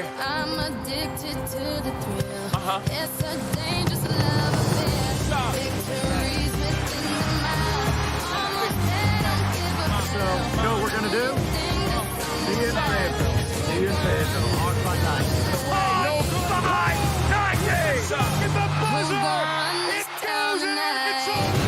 it. I'm addicted to the thrill. It's a dangerous love affair. Victories within the mile. Almost there, don't give a So, you know what we're going to do? See you in Fayetteville. See you in Fayetteville. Hogs by night. No side! Natty! Get the buzzer! It does it! It's over!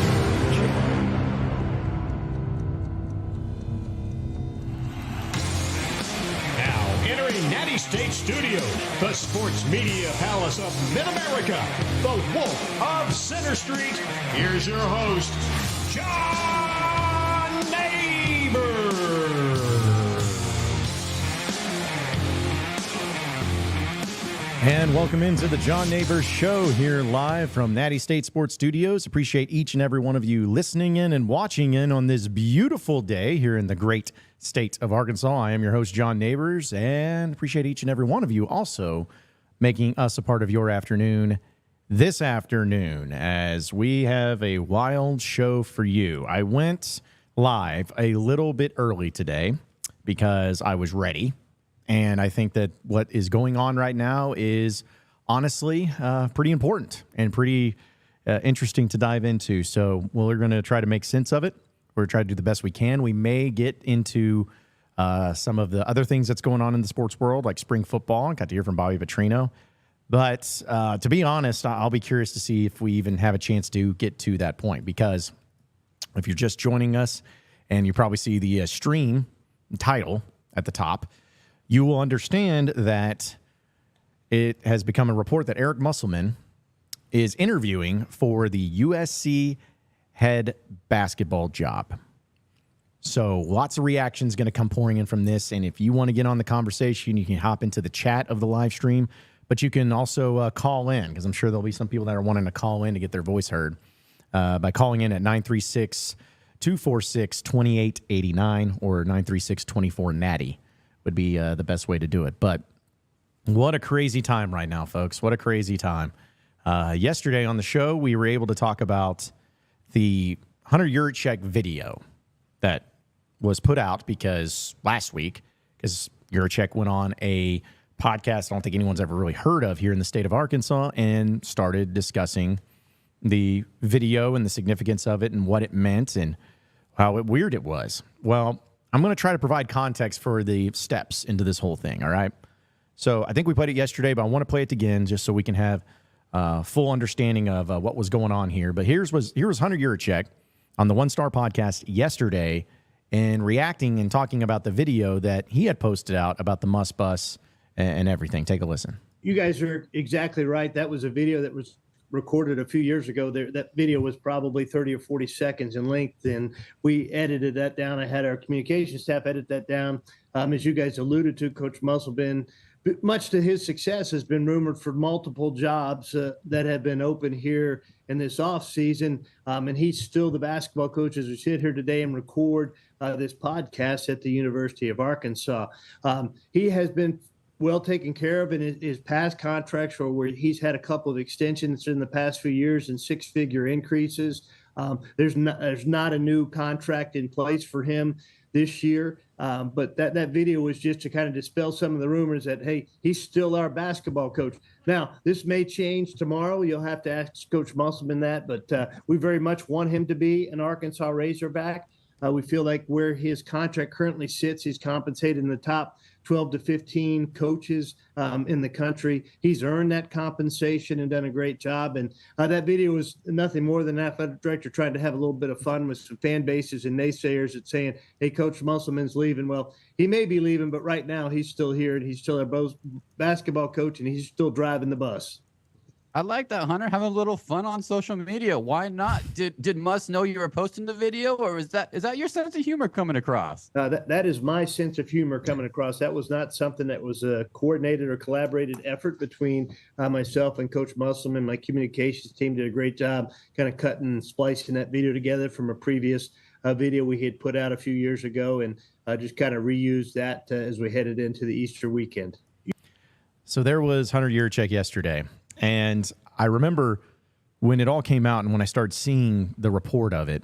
Now, entering Natty State Studio, the sports media palace of Mid-America, the Wolf of Center Street, here's your host, John Nabors. And welcome into the John Nabors Show here live from Natty State Sports Studios. Appreciate each and every one of you listening in and watching in on this beautiful day here in the great state of Arkansas. I am your host, John Nabors, and appreciate each and every one of you also making us a part of your afternoon this afternoon as we have a wild show for you. I went live a little bit early today because I was ready. And I think that what is going on right now is honestly pretty important and pretty interesting to dive into. So we're going to try to make sense of it. We're going to try to do the best we can. We may get into some of the other things that's going on in the sports world, like spring football. I got to hear from Bobby Petrino. But to be honest, I'll be curious to see if we even have a chance to get to that point. Because if you're just joining us and you probably see the stream title at the top, you will understand that it has become a report that Eric Musselman is interviewing for the USC head basketball job. So lots of reactions going to come pouring in from this. And if you want to get on the conversation, you can hop into the chat of the live stream. But you can also call in, because I'm sure there'll be some people that are wanting to call in to get their voice heard by calling in at 936-246-2889 or 936-24-NATTY. Would be the best way to do it. But what a crazy time right now, folks. What a crazy time. Yesterday on the show, we were able to talk about the Hunter Yurachek video that was put out because last week, because Yurachek went on a podcast I don't think anyone's ever really heard of here in the state of Arkansas and started discussing the video and the significance of it and what it meant and how weird it was. Well, I'm going to try to provide context for the steps into this whole thing, all right? So I think we played it yesterday, but I want to play it again just so we can have full understanding of what was going on here. But here was Hunter Yurachek on the One Star podcast yesterday and reacting and talking about the video that he had posted out about the Muss bus and everything. Take a listen. You guys are exactly right. That was a video that was recorded a few years ago. That video was probably 30 or 40 seconds in length, and we edited that down. I had our communication staff edit that down. As you guys alluded to, Coach Musselman, much to his success, has been rumored for multiple jobs that have been open here in this offseason. And he's still the basketball coach as we sit here today and record this podcast at the University of Arkansas. He has been well taken care of in his past contracts, or where he's had a couple of extensions in the past few years and six-figure increases. There's not a new contract in place for him this year, but that video was just to kind of dispel some of the rumors that, hey, he's still our basketball coach. Now, this may change tomorrow. You'll have to ask Coach Musselman that, but we very much want him to be an Arkansas Razorback. We feel like where his contract currently sits, he's compensated in the top 12 to 15 coaches in the country. He's earned that compensation and done a great job. And that video was nothing more than an athletic director trying to have a little bit of fun with some fan bases and naysayers that saying, hey, Coach Musselman's leaving. Well, he may be leaving, but right now he's still here and he's still our basketball coach and he's still driving the bus. I like that, Hunter. Having a little fun on social media. Why not? Did Muss know you were posting the video, or is that your sense of humor coming across? That is my sense of humor coming across. That was not something that was a coordinated or collaborated effort between myself and Coach Musselman. My communications team did a great job kind of cutting and splicing that video together from a previous video we had put out a few years ago, and just kind of reused that as we headed into the Easter weekend. So there was Hunter Yurachek yesterday. And I remember when it all came out and when I started seeing the report of it,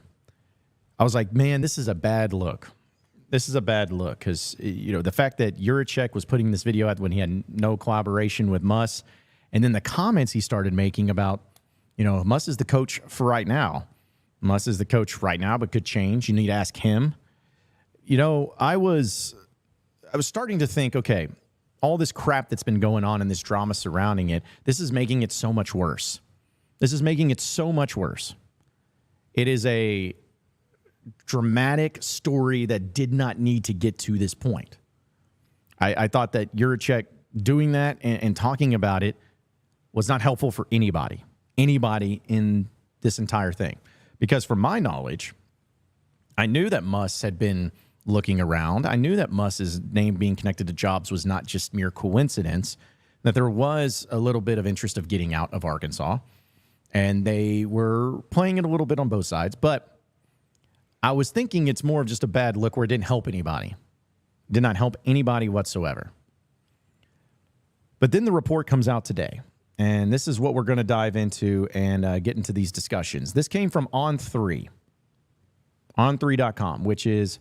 I was like, man, this is a bad look. This is a bad look because, the fact that Yurachek was putting this video out when he had no collaboration with Muss, and then the comments he started making about, Muss is the coach for right now. Muss is the coach right now, but could change. You need to ask him. I was starting to think, okay, all this crap that's been going on and this drama surrounding it, this is making it so much worse. This is making it so much worse. It is a dramatic story that did not need to get to this point. I thought that Yurachek doing that and talking about it was not helpful for anybody in this entire thing. Because from my knowledge, I knew that Muss had been looking around. I knew that Muss's name being connected to jobs was not just mere coincidence, that there was a little bit of interest of getting out of Arkansas, and they were playing it a little bit on both sides. But I was thinking it's more of just a bad look where it didn't help anybody. It did not help anybody whatsoever. But then the report comes out today, and this is what we're going to dive into and get into these discussions. This came from On3, on3.com, which is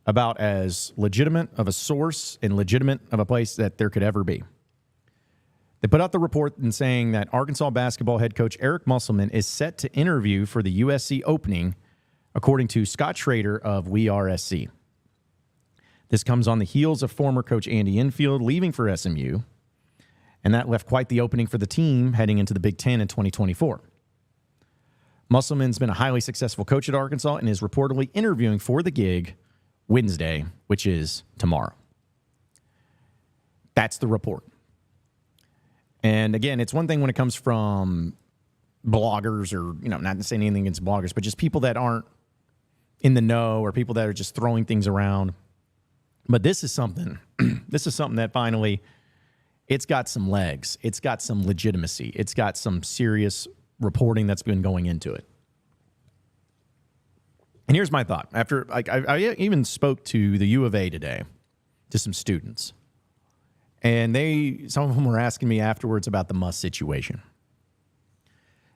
about as legitimate of a source and legitimate of a place that there could ever be. They put out the report in saying that Arkansas basketball head coach Eric Musselman is set to interview for the USC opening, according to Scott Schrader of WeAreSC. This comes on the heels of former coach Andy Enfield leaving for SMU, and that left quite the opening for the team heading into the Big Ten in 2024. Musselman's been a highly successful coach at Arkansas and is reportedly interviewing for the gig Wednesday, which is tomorrow. That's the report. And again, it's one thing when it comes from bloggers or, not saying anything against bloggers, but just people that aren't in the know or people that are just throwing things around. But this is something, that finally, it's got some legs. It's got some legitimacy. It's got some serious reporting that's been going into it. And here's my thought. After I even spoke to the U of A today, to some students, and some of them were asking me afterwards about the Muss situation.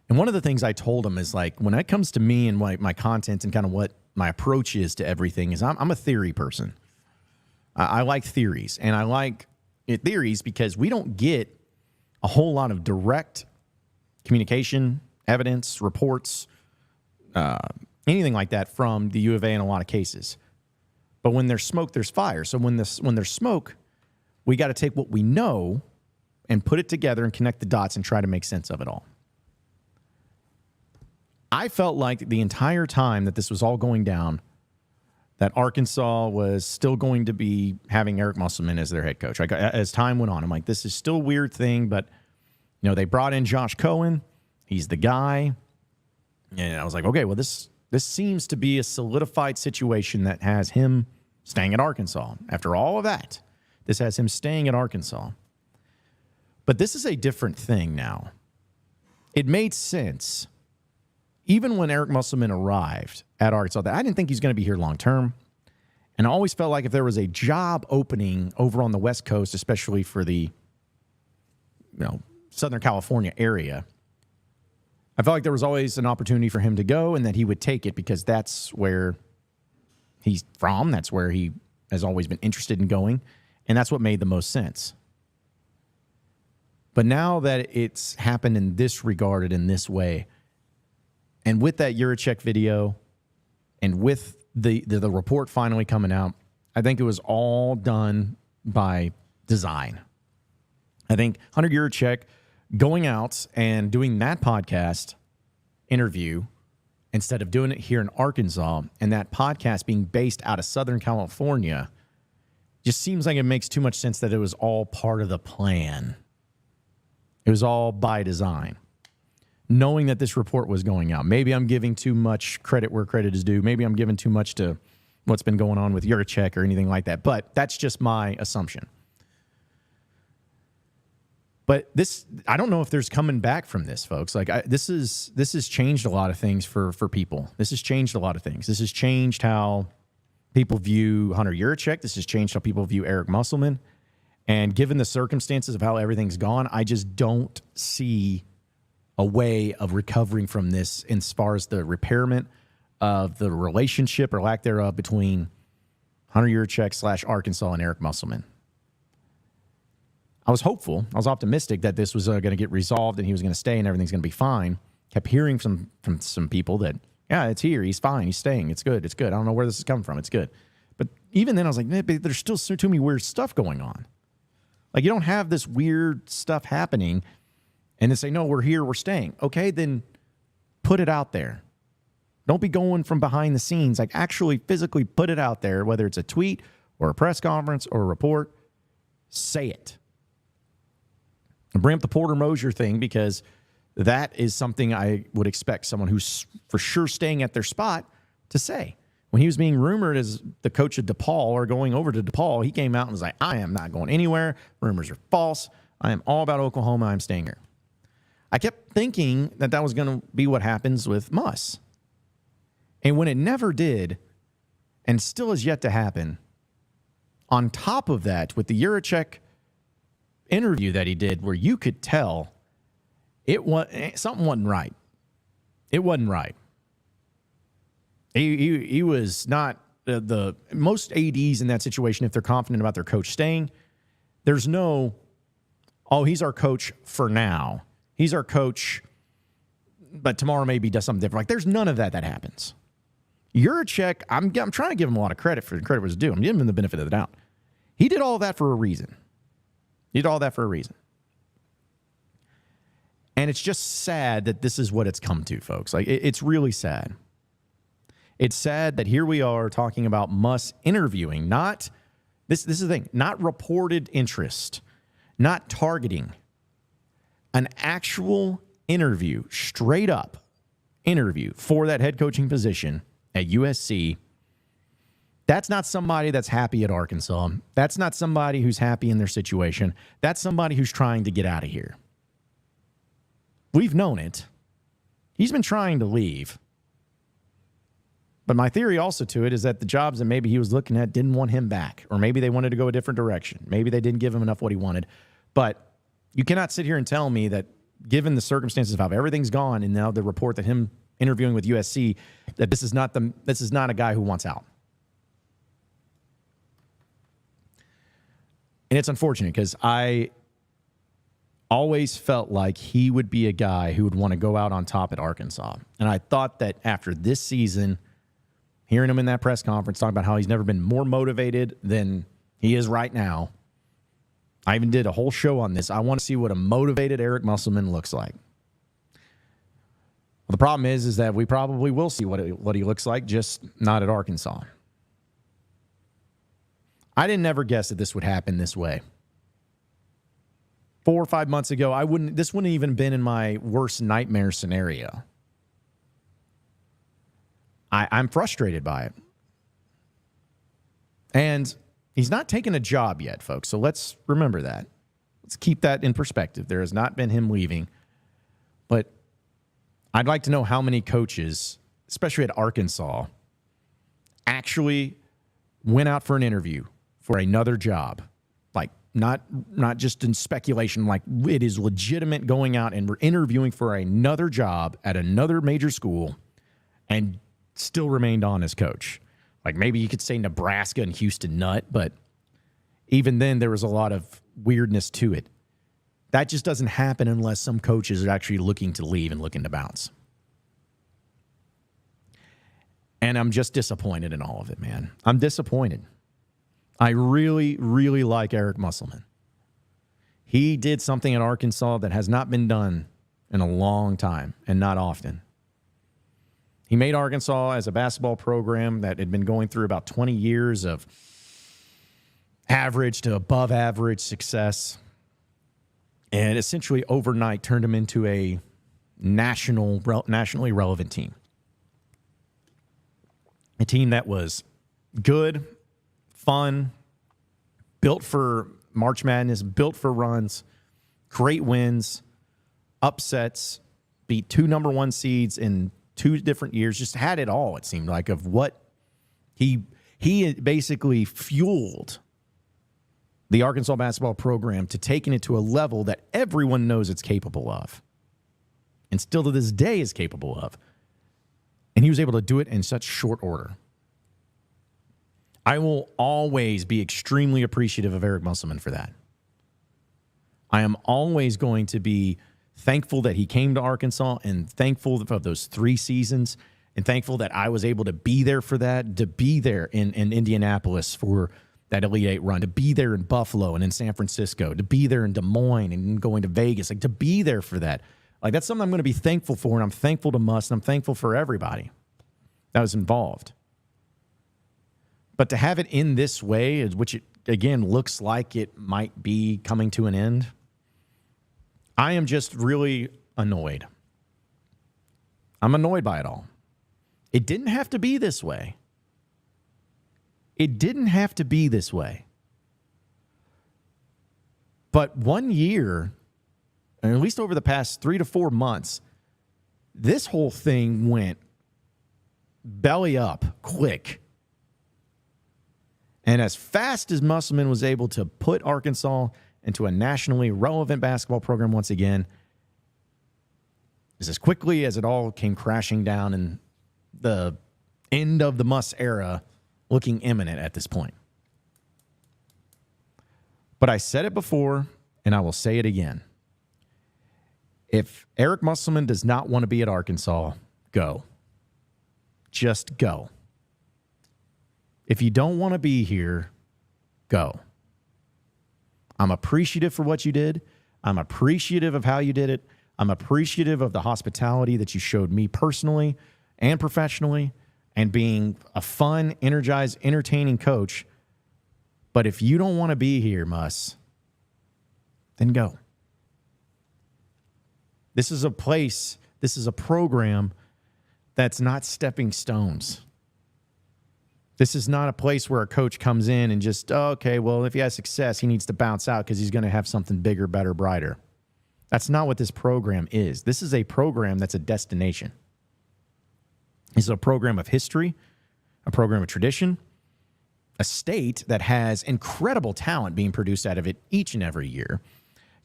And one of the things I told them is, like, when it comes to me and my content and kind of what my approach is to everything is I'm a theory person. I like theories, and I like theories because we don't get a whole lot of direct communication, evidence, reports, anything like that from the U of A in a lot of cases. But when there's smoke, there's fire. So when there's smoke, we got to take what we know and put it together and connect the dots and try to make sense of it all. I felt like the entire time that this was all going down, that Arkansas was still going to be having Eric Musselman as their head coach. As time went on, I'm like, this is still a weird thing, but they brought in Josh Cohen. He's the guy. And I was like, okay, well, this seems to be a solidified situation that has him staying at Arkansas. After all of that, this has him staying at Arkansas. But this is a different thing now. It made sense, even when Eric Musselman arrived at Arkansas, that I didn't think he's going to be here long term. And I always felt like if there was a job opening over on the West Coast, especially for the Southern California area, I felt like there was always an opportunity for him to go and that he would take it because that's where he's from. That's where he has always been interested in going. And that's what made the most sense. But now that it's happened in this regard and in this way, and with that Yurachek video and with the report finally coming out, I think it was all done by design. I think Hunter Yurachek going out and doing that podcast interview instead of doing it here in Arkansas, and that podcast being based out of Southern California, just seems like it makes too much sense that it was all part of the plan. It was all by design. Knowing that this report was going out. Maybe I'm giving too much credit where credit is due. Maybe I'm giving too much to what's been going on with Yurachek or anything like that. But that's just my assumption. But this, I don't know if there's coming back from this, folks. Like this has changed a lot of things for people. This has changed a lot of things. This has changed how people view Hunter Yurachek. This has changed how people view Eric Musselman. And given the circumstances of how everything's gone, I just don't see a way of recovering from this as far as the repairment of the relationship or lack thereof between Hunter Yurachek / Arkansas and Eric Musselman. I was hopeful. I was optimistic that this was going to get resolved and he was going to stay and everything's going to be fine. Kept hearing from some people that, yeah, it's here. He's fine. He's staying. It's good. It's good. I don't know where this is coming from. It's good. But even then, I was like, man, there's still too many weird stuff going on. Like, you don't have this weird stuff happening and then say, no, we're here. We're staying. Okay, then put it out there. Don't be going from behind the scenes. Like, actually physically put it out there, whether it's a tweet or a press conference or a report. Say it. And bring up the Porter Mosier thing because that is something I would expect someone who's for sure staying at their spot to say. When he was being rumored as the coach of DePaul or going over to DePaul, he came out and was like, I am not going anywhere. Rumors are false. I am all about Oklahoma. I'm staying here. I kept thinking that was going to be what happens with Muss. And when it never did, and still is yet to happen, on top of that, with the Yurachek interview that he did where you could tell something wasn't right. It wasn't right. He was not the most ADs in that situation. If they're confident about their coach staying, there's no, oh, he's our coach for now. He's our coach, but tomorrow maybe does something different. Like, there's none of that happens. Yurachek, I'm trying to give him a lot of credit for the credit was due. I'm giving him the benefit of the doubt. He did all that for a reason. And it's just sad that this is what it's come to, folks. Like, it's really sad. It's sad that here we are talking about Muss interviewing, not, this is the thing, not reported interest, not targeting, an actual interview, straight up interview for that head coaching position at USC. That's not somebody that's happy at Arkansas. That's not somebody who's happy in their situation. That's somebody who's trying to get out of here. We've known it. He's been trying to leave. But my theory also to it is that the jobs that maybe he was looking at didn't want him back, or maybe they wanted to go a different direction. Maybe they didn't give him enough what he wanted. But you cannot sit here and tell me that given the circumstances of how everything's gone and now the report that him interviewing with USC, that this is not a guy who wants out. And it's unfortunate because I always felt like he would be a guy who would want to go out on top at Arkansas. And I thought that after this season, hearing him in that press conference talking about how he's never been more motivated than he is right now, I even did a whole show on this. I want to see what a motivated Eric Musselman looks like. Well, the problem is that we probably will see what he looks like, just not at Arkansas. I didn't ever guess that this would happen this way. 4 or 5 months ago, this wouldn't even been in my worst nightmare scenario. I'm frustrated by it. And he's not taken a job yet, folks. So let's remember that. Let's keep that in perspective. There has not been him leaving. But I'd like to know how many coaches, especially at Arkansas, actually went out for an interview for another job. Like, not just in speculation, like it is legitimate going out and we're interviewing for another job at another major school and still remained on as coach. Like, maybe you could say Nebraska and Houston Nutt, but even then there was a lot of weirdness to it. That just doesn't happen unless some coaches are actually looking to leave and looking to bounce. And I'm just disappointed in all of it, man. I'm disappointed. I really, really like Eric Musselman. He did something at Arkansas that has not been done in a long time and not often. He made Arkansas as a basketball program that had been going through about 20 years of average to above average success, and essentially overnight turned him into a nationally relevant team. A team that was good, fun, built for March Madness, built for runs, great wins, upsets, beat 2 number 1 seeds in 2 different years, just had it all, it seemed like, of what he basically fueled the Arkansas basketball program to taking it to a level that everyone knows it's capable of and still to this day is capable of. And he was able to do it in such short order. I will always be extremely appreciative of Eric Musselman for that. I am always going to be thankful that he came to Arkansas and thankful for those 3 seasons and thankful that I was able to be there for that, to be there in Indianapolis for that Elite Eight run, to be there in Buffalo and in San Francisco, to be there in Des Moines and going to Vegas, like to be there for that. Like that's something I'm going to be thankful for, and I'm thankful to Muss, and I'm thankful for everybody that was involved. But to have it in this way, which it, again, looks like it might be coming to an end, I am just really annoyed. I'm annoyed by it all. It didn't have to be this way. It didn't have to be this way. But 1 year, and at least over the past 3 to 4 months, this whole thing went belly up quick. And as fast as Musselman was able to put Arkansas into a nationally relevant basketball program once again, is as quickly as it all came crashing down and the end of the Muss era looking imminent at this point. But I said it before, and I will say it again. If Eric Musselman does not want to be at Arkansas, go. Just go. If you don't want to be here, go. I'm appreciative for what you did. I'm appreciative of how you did it. I'm appreciative of the hospitality that you showed me personally and professionally and being a fun, energized, entertaining coach. But if you don't want to be here, Muss, then go. This is a place, this is a program that's not stepping stones. This is not a place where a coach comes in and just, oh, okay, well, if he has success, he needs to bounce out because he's going to have something bigger, better, brighter. That's not what this program is. This is a program that's a destination. This is a program of history, a program of tradition, a state that has incredible talent being produced out of it each and every year.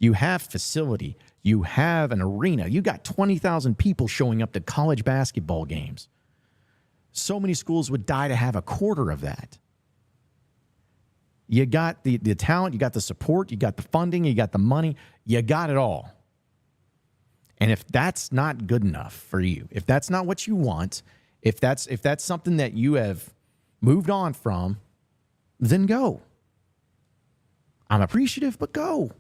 You have facility. You have an arena. You got 20,000 people showing up to college basketball games. So many schools would die to have a quarter of that. You got the talent, you got the support, you got the funding, you got the money, you got it all. And if that's not good enough for you, if that's not what you want, if that's something that you have moved on from, then go. I'm appreciative, but go.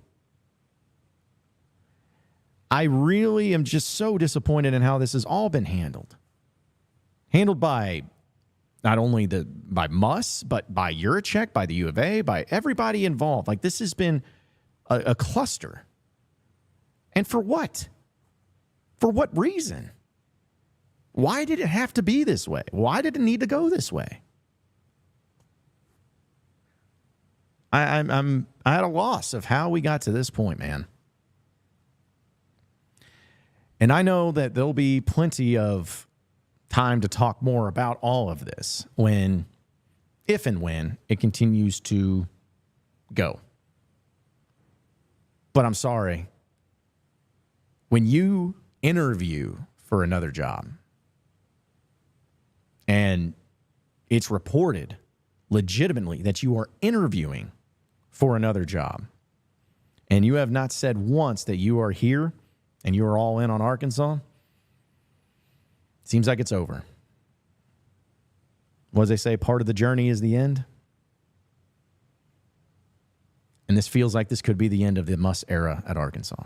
I really am just so disappointed in how this has all been handled. Handled by not only by Muss, but by Yurachek, by the U of A, by everybody involved. Like, this has been a cluster. And for what? For what reason? Why did it have to be this way? Why did it need to go this way? I'm at a loss of how we got to this point, man. And I know that there'll be plenty of time to talk more about all of this if and when it continues to go. But I'm sorry. When you interview for another job and it's reported legitimately that you are interviewing for another job and you have not said once that you are here and you are all in on Arkansas, seems like it's over. What do they say? Part of the journey is the end. And this feels like this could be the end of the Muss era at Arkansas.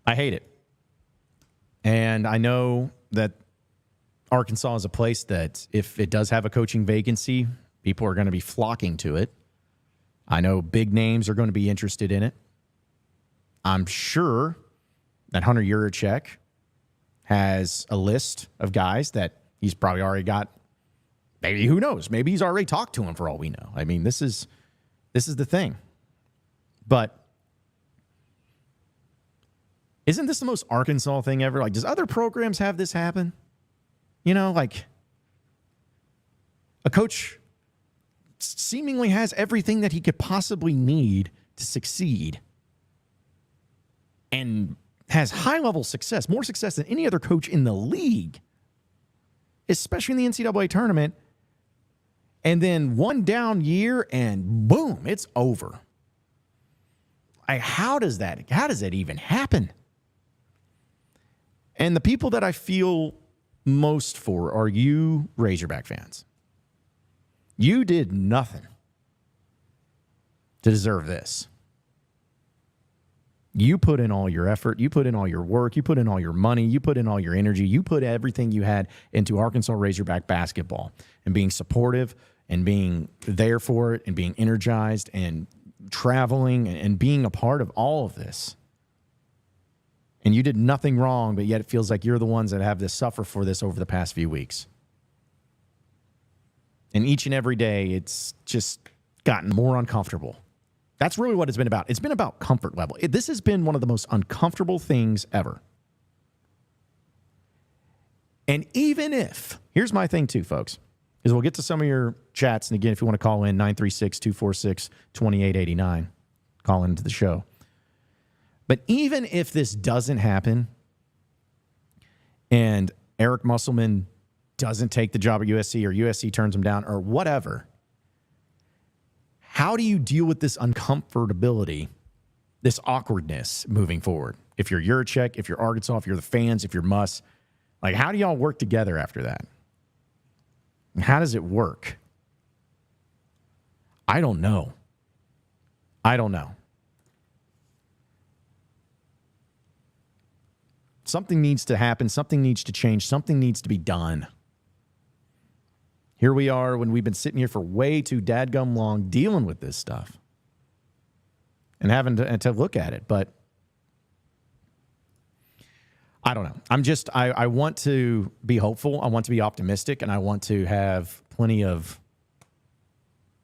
I hate it. And I know that Arkansas is a place that if it does have a coaching vacancy, people are going to be flocking to it. I know big names are going to be interested in it. I'm sure that Hunter Yurachek has a list of guys that he's probably already got. Maybe, who knows? Maybe he's already talked to him for all we know. I mean, this is the thing. But isn't this the most Arkansas thing ever? Like, does other programs have this happen? You know, like a coach seemingly has everything that he could possibly need to succeed and has high-level success, more success than any other coach in the league. especially in the NCAA tournament, and then one down year and boom, it's over. How does that even happen? And the people that I feel most for are you Razorback fans. You did nothing to deserve this. You put in all your effort. You put in all your work. You put in all your money. You put in all your energy. You put everything you had into Arkansas Razorback basketball and being supportive and being there for it and being energized and traveling and being a part of all of this. And you did nothing wrong, but yet it feels like you're the ones that have to suffer for this over the past few weeks. And each and every day, it's just gotten more uncomfortable. That's really what it's been about. It's been about comfort level. This has been one of the most uncomfortable things ever. And even if, here's my thing too, folks, is we'll get to some of your chats. And again, if you want to call in, 936-246-2889, call into the show. But even if this doesn't happen and Eric Musselman doesn't take the job at USC or USC turns him down or whatever, how do you deal with this uncomfortability, this awkwardness moving forward? If you're Yurachek, if you're Arkansas, if you're the fans, if you're Muss, like how do y'all work together after that? How does it work? I don't know. Something needs to happen. Something needs to change. Something needs to be done. Here we are when we've been sitting here for way too dadgum long dealing with this stuff and having to look at it. But I don't know. I want to be hopeful. I want to be optimistic, and I want to have plenty of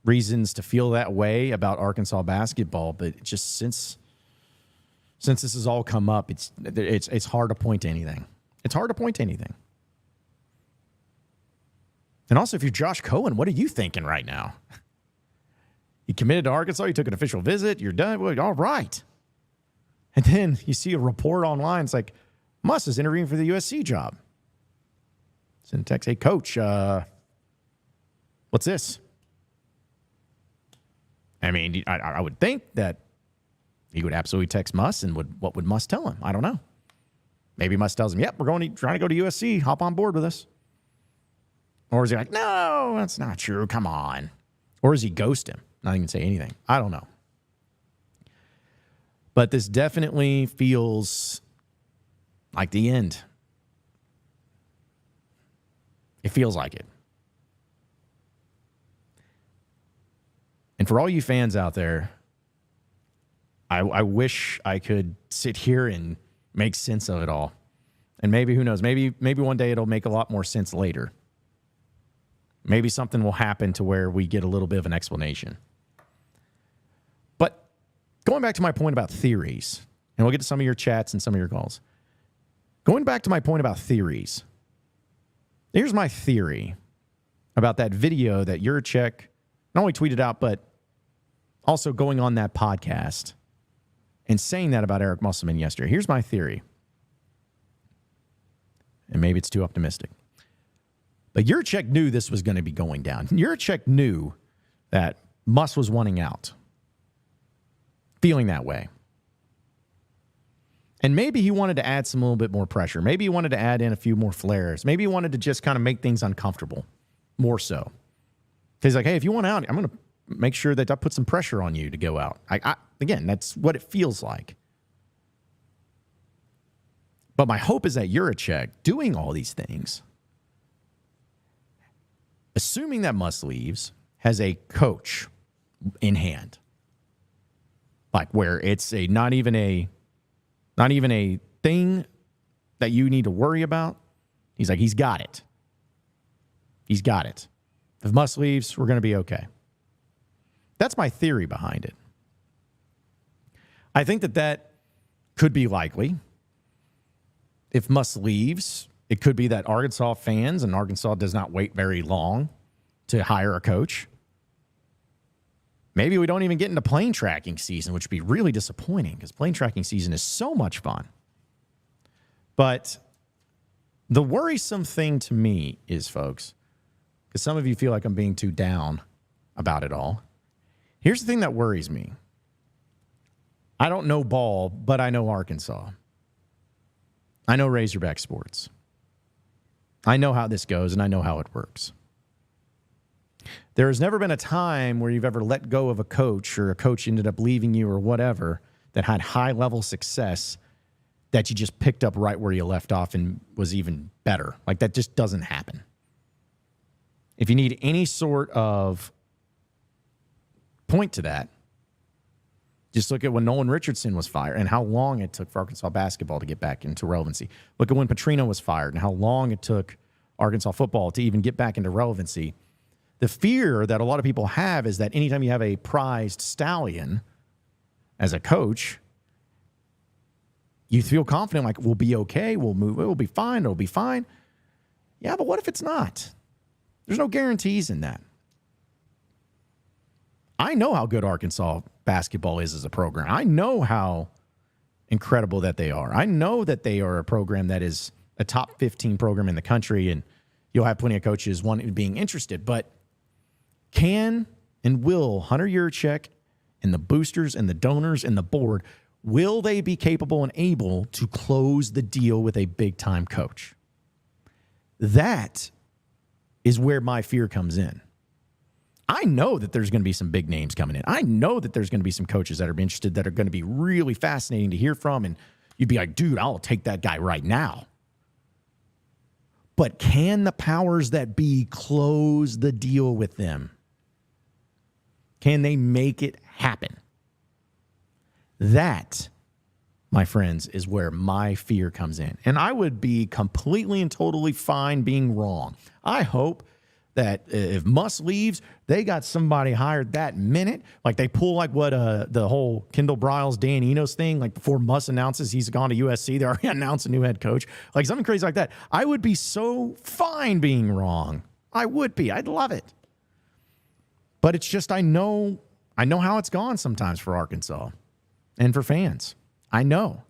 reasons to feel that way about Arkansas basketball. But just since this has all come up, it's hard to point to anything. It's hard to point to anything. And also, if you're Josh Cohen, what are you thinking right now? You committed to Arkansas. You took an official visit. You're done. Well, all right. And then you see a report online. It's like, Muss is interviewing for the USC job. Send a text, hey, coach, what's this? I mean, I would think that he would absolutely text Muss, and what would Muss tell him? I don't know. Maybe Muss tells him, yep, we're trying to go to USC. Hop on board with us. Or is he like, no, that's not true. Come on. Or does he ghost him? Not even say anything. I don't know. But this definitely feels like the end. It feels like it. And for all you fans out there, I wish I could sit here and make sense of it all. And maybe, who knows, maybe one day it'll make a lot more sense later. Maybe something will happen to where we get a little bit of an explanation. But going back to my point about theories, and we'll get to some of your chats and some of your calls. Going back to my point about theories, here's my theory about that video that Yurachek not only tweeted out, but also going on that podcast and saying that about Eric Musselman yesterday. Here's my theory. And maybe it's too optimistic. But Yurachek knew this was going to be going down. Yurachek knew that Muss was wanting out. Feeling that way. And maybe he wanted to add some little bit more pressure. Maybe he wanted to add in a few more flares. Maybe he wanted to just kind of make things uncomfortable. More so. He's like, hey, if you want out, I'm going to make sure that I put some pressure on you to go out. Again, that's what it feels like. But my hope is that Yurachek, doing all these things, assuming that Muss leaves, has a coach in hand. Like where it's not even a thing that you need to worry about. He's like, he's got it. He's got it. If Muss leaves, we're going to be okay. That's my theory behind it. I think that could be likely. If Muss leaves, it could be that Arkansas fans, and Arkansas does not wait very long to hire a coach. Maybe we don't even get into plane tracking season, which would be really disappointing because plane tracking season is so much fun. But The worrisome thing to me is, folks, because some of you feel like I'm being too down about it all. Here's the thing that worries me. I don't know ball, but I know Arkansas. I know Razorback sports. I know how this goes, and I know how it works. There has never been a time where you've ever let go of a coach or a coach ended up leaving you or whatever that had high-level success that you just picked up right where you left off and was even better. Like, that just doesn't happen. If you need any sort of point to that, just look at when Nolan Richardson was fired and how long it took for Arkansas basketball to get back into relevancy. Look at when Petrino was fired and how long it took Arkansas football to even get back into relevancy. The fear that a lot of people have is that anytime you have a prized stallion as a coach, you feel confident, like, we'll be okay, we'll move, it'll be fine, it'll be fine. Yeah, but what if it's not? There's no guarantees in that. I know how good Arkansas basketball is as a program. I know how incredible that they are. I know that they are a program that is a top 15 program in the country, and you'll have plenty of coaches being interested. But can and will Hunter Yurachek and the boosters and the donors and the board, will they be capable and able to close the deal with a big-time coach? That is where my fear comes in. I know that there's going to be some big names coming in. I know that there's going to be some coaches that are interested that are going to be really fascinating to hear from, and you'd be like, dude, I'll take that guy right now. But can the powers that be close the deal with them? Can they make it happen? That, my friends, is where my fear comes in. And I would be completely and totally fine being wrong. I hope that if Muss leaves, they got somebody hired that minute. Like they pull like what the whole Kendall Briles, Dan Enos thing, like before Muss announces he's gone to USC, they already announced a new head coach. Like something crazy like that. I would be so fine being wrong. I would be. I'd love it. But it's just I know how it's gone sometimes for Arkansas and for fans. I know.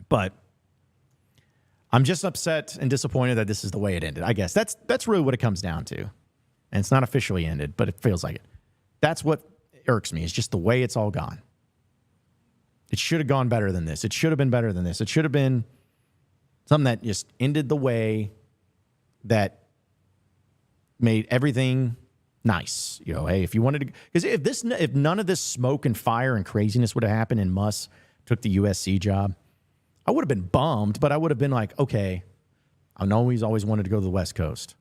But I'm just upset and disappointed that this is the way it ended. I guess that's really what it comes down to. And it's not officially ended, but it feels like it. That's what irks me, is just the way it's all gone. It should have gone better than this. It should have been better than this. It should have been something that just ended the way that made everything nice. You know, hey, if you wanted to, because if none of this smoke and fire and craziness would have happened and Muss took the USC job, I would have been bummed, but I would have been like, okay, I know he's always wanted to go to the West Coast.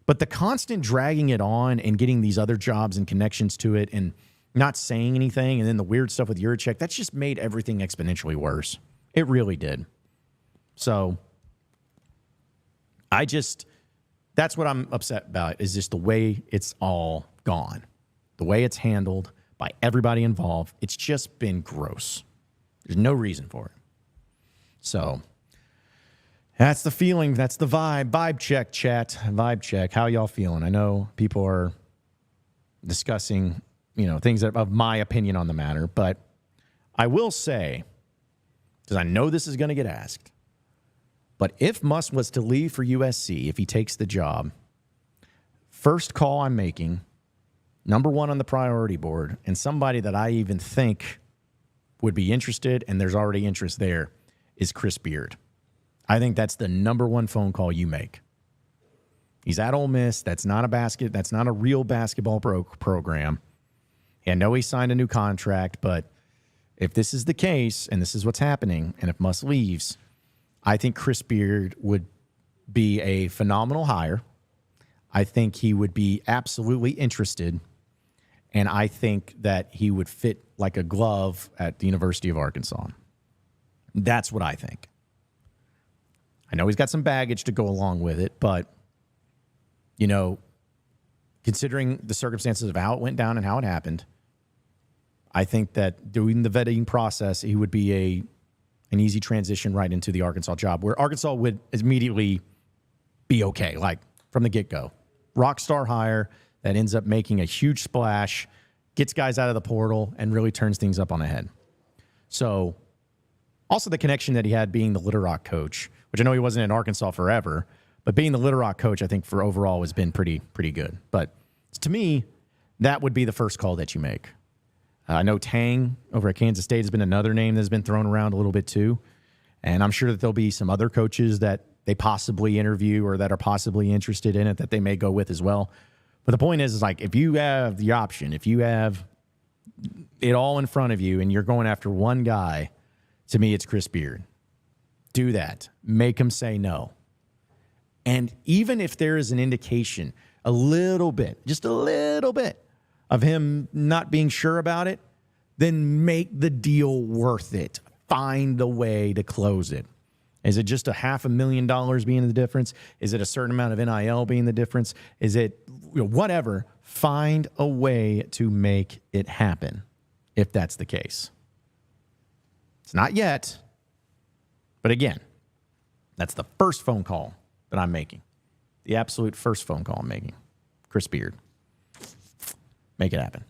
But the constant dragging it on and getting these other jobs and connections to it and not saying anything, and then the weird stuff with Yurachek, that's just made everything exponentially worse. It really did. So that's what I'm upset about, is just the way it's all gone. The way it's handled by everybody involved. It's just been gross. There's no reason for it. So that's the feeling. That's the vibe. Vibe check, chat. Vibe check. How y'all feeling? I know people are discussing, things that of my opinion on the matter, but I will say, because I know this is going to get asked, but if Muss was to leave for USC, if he takes the job, first call I'm making, number one on the priority board, and somebody that I even think would be interested, and there's already interest there, is Chris Beard. I think that's the number one phone call you make. He's at Ole Miss. That's not a real basketball program. I know he signed a new contract, but if this is the case and this is what's happening, and if Muss leaves, I think Chris Beard would be a phenomenal hire. I think he would be absolutely interested, and I think that he would fit like a glove at the University of Arkansas. That's what I think. I know he's got some baggage to go along with it, but, considering the circumstances of how it went down and how it happened, I think that doing the vetting process, he would be an easy transition right into the Arkansas job, where Arkansas would immediately be okay, like from the get-go. Rock star hire that ends up making a huge splash, gets guys out of the portal, and really turns things up on the head. So Also, the connection that he had being the Little Rock coach, which I know he wasn't in Arkansas forever, but being the Little Rock coach, I think for overall has been pretty good. But to me, that would be the first call that you make. I know Tang over at Kansas State has been another name that's been thrown around a little bit too. And I'm sure that there'll be some other coaches that they possibly interview or that are possibly interested in it that they may go with as well. But the point is like, if you have the option, if you have it all in front of you and you're going after one guy, to me, it's Chris Beard. Do that. Make him say no. And even if there is an indication, a little bit, just a little bit of him not being sure about it, then make the deal worth it. Find a way to close it. Is it just $500,000 being the difference? Is it a certain amount of NIL being the difference? Is it whatever? Find a way to make it happen if that's the case. It's not yet. But again, that's the first phone call that I'm making. The absolute first phone call I'm making. Chris Beard. Make it happen.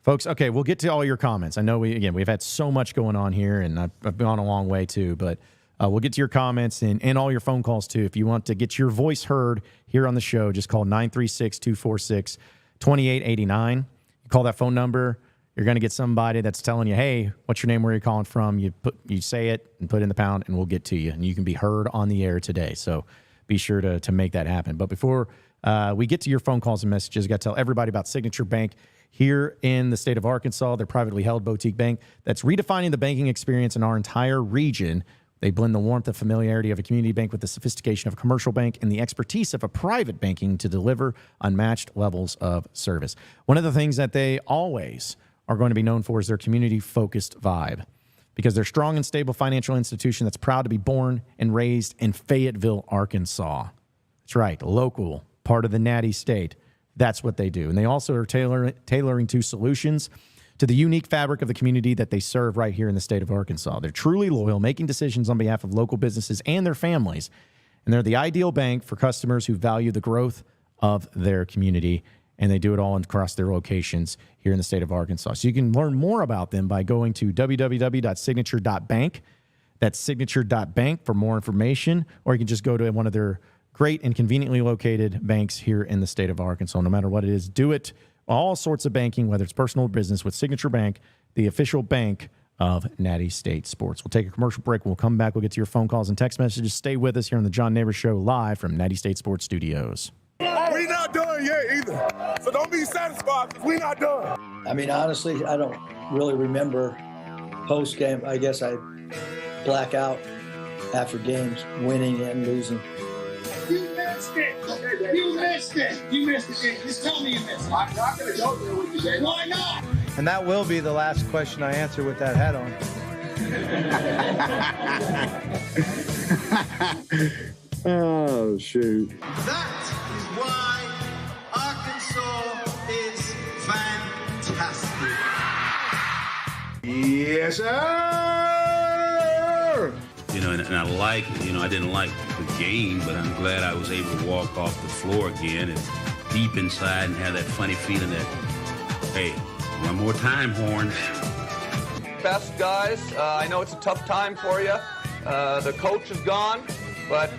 Folks, okay, we'll get to all your comments. I know we've had so much going on here, and I've gone a long way too, but we'll get to your comments and all your phone calls too. If you want to get your voice heard here on the show, just call 936-246-2889. You call that phone number, you're going to get somebody that's telling you, hey, what's your name, where are you calling from? You say it and put in the pound, and we'll get to you, and you can be heard on the air today. So be sure to make that happen. But before we get to your phone calls and messages, I got to tell everybody about Signature Bank here in the state of Arkansas. They're privately held boutique bank that's redefining the banking experience in our entire region. They blend the warmth and familiarity of a community bank with the sophistication of a commercial bank and the expertise of a private banking to deliver unmatched levels of service. One of the things that they always are going to be known for is their community-focused vibe, because they're a strong and stable financial institution that's proud to be born and raised in Fayetteville, Arkansas. That's right, local, part of the Natty state. That's what they do. And they also are tailoring to solutions to the unique fabric of the community that they serve right here in the state of Arkansas. They're truly loyal, making decisions on behalf of local businesses and their families. And they're the ideal bank for customers who value the growth of their community. And they do it all across their locations here in the state of Arkansas. So you can learn more about them by going to www.signature.bank. That's signature.bank for more information. Or you can just go to one of their great and conveniently located banks here in the state of Arkansas. No matter what it is, do it. All sorts of banking, whether it's personal or business, with Signature Bank, the official bank of Natty State Sports. We'll take a commercial break. We'll come back. We'll get to your phone calls and text messages. Stay with us here on the John Nabors Show, live from Natty State Sports Studios. We're not done yet either. So don't be satisfied because we're not done. I mean, honestly, I don't really remember post-game. I guess I black out after games, winning and losing. You missed it. You missed it. You missed it. Just tell me you missed it. I'm not going to go there with you, Dave. Why not? And that will be the last question I answer with that hat on. Oh, shoot. That is why Arkansas is fantastic. Yes, sir. You know, and I like, I didn't like the game, but I'm glad I was able to walk off the floor again and deep inside and have that funny feeling that, hey, one more time, Horns. Best guys, I know it's a tough time for you. The coach is gone, but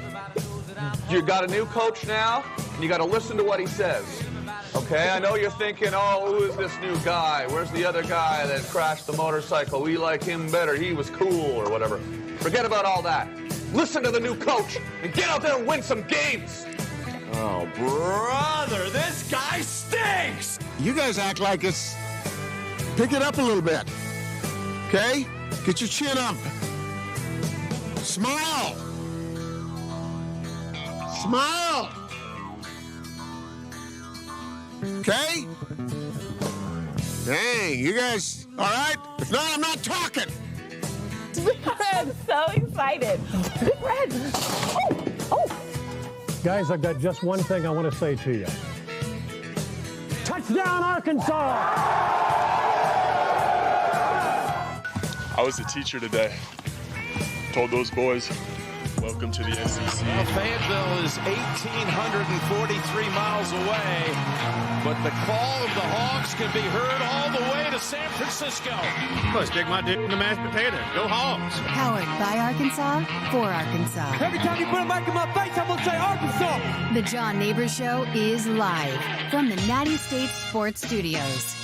you got a new coach now, and you got to listen to what he says. Okay, I know you're thinking, oh, who is this new guy? Where's the other guy that crashed the motorcycle? We like him better. He was cool or whatever. Forget about all that. Listen to the new coach and get out there and win some games. Oh, brother, this guy stinks. You guys act like it's... Pick it up a little bit. Okay? Get your chin up. Smile. Smile. Okay? Dang, you guys, all right? If not, I'm not talking. I'm so excited. Red. Oh. Guys, I've got just one thing I want to say to you. Touchdown, Arkansas! I was the teacher today. Told those boys, what Welcome to the SEC. Well, Fayetteville is 1,843 miles away, but the call of the Hogs can be heard all the way to San Francisco. Let's stick my dick in the mashed potato. Go Hogs. Powered by Arkansas, for Arkansas. Every time you put a mic in my face, I'm going to say Arkansas. The John Nabors Show is live from the Natty State Sports Studios.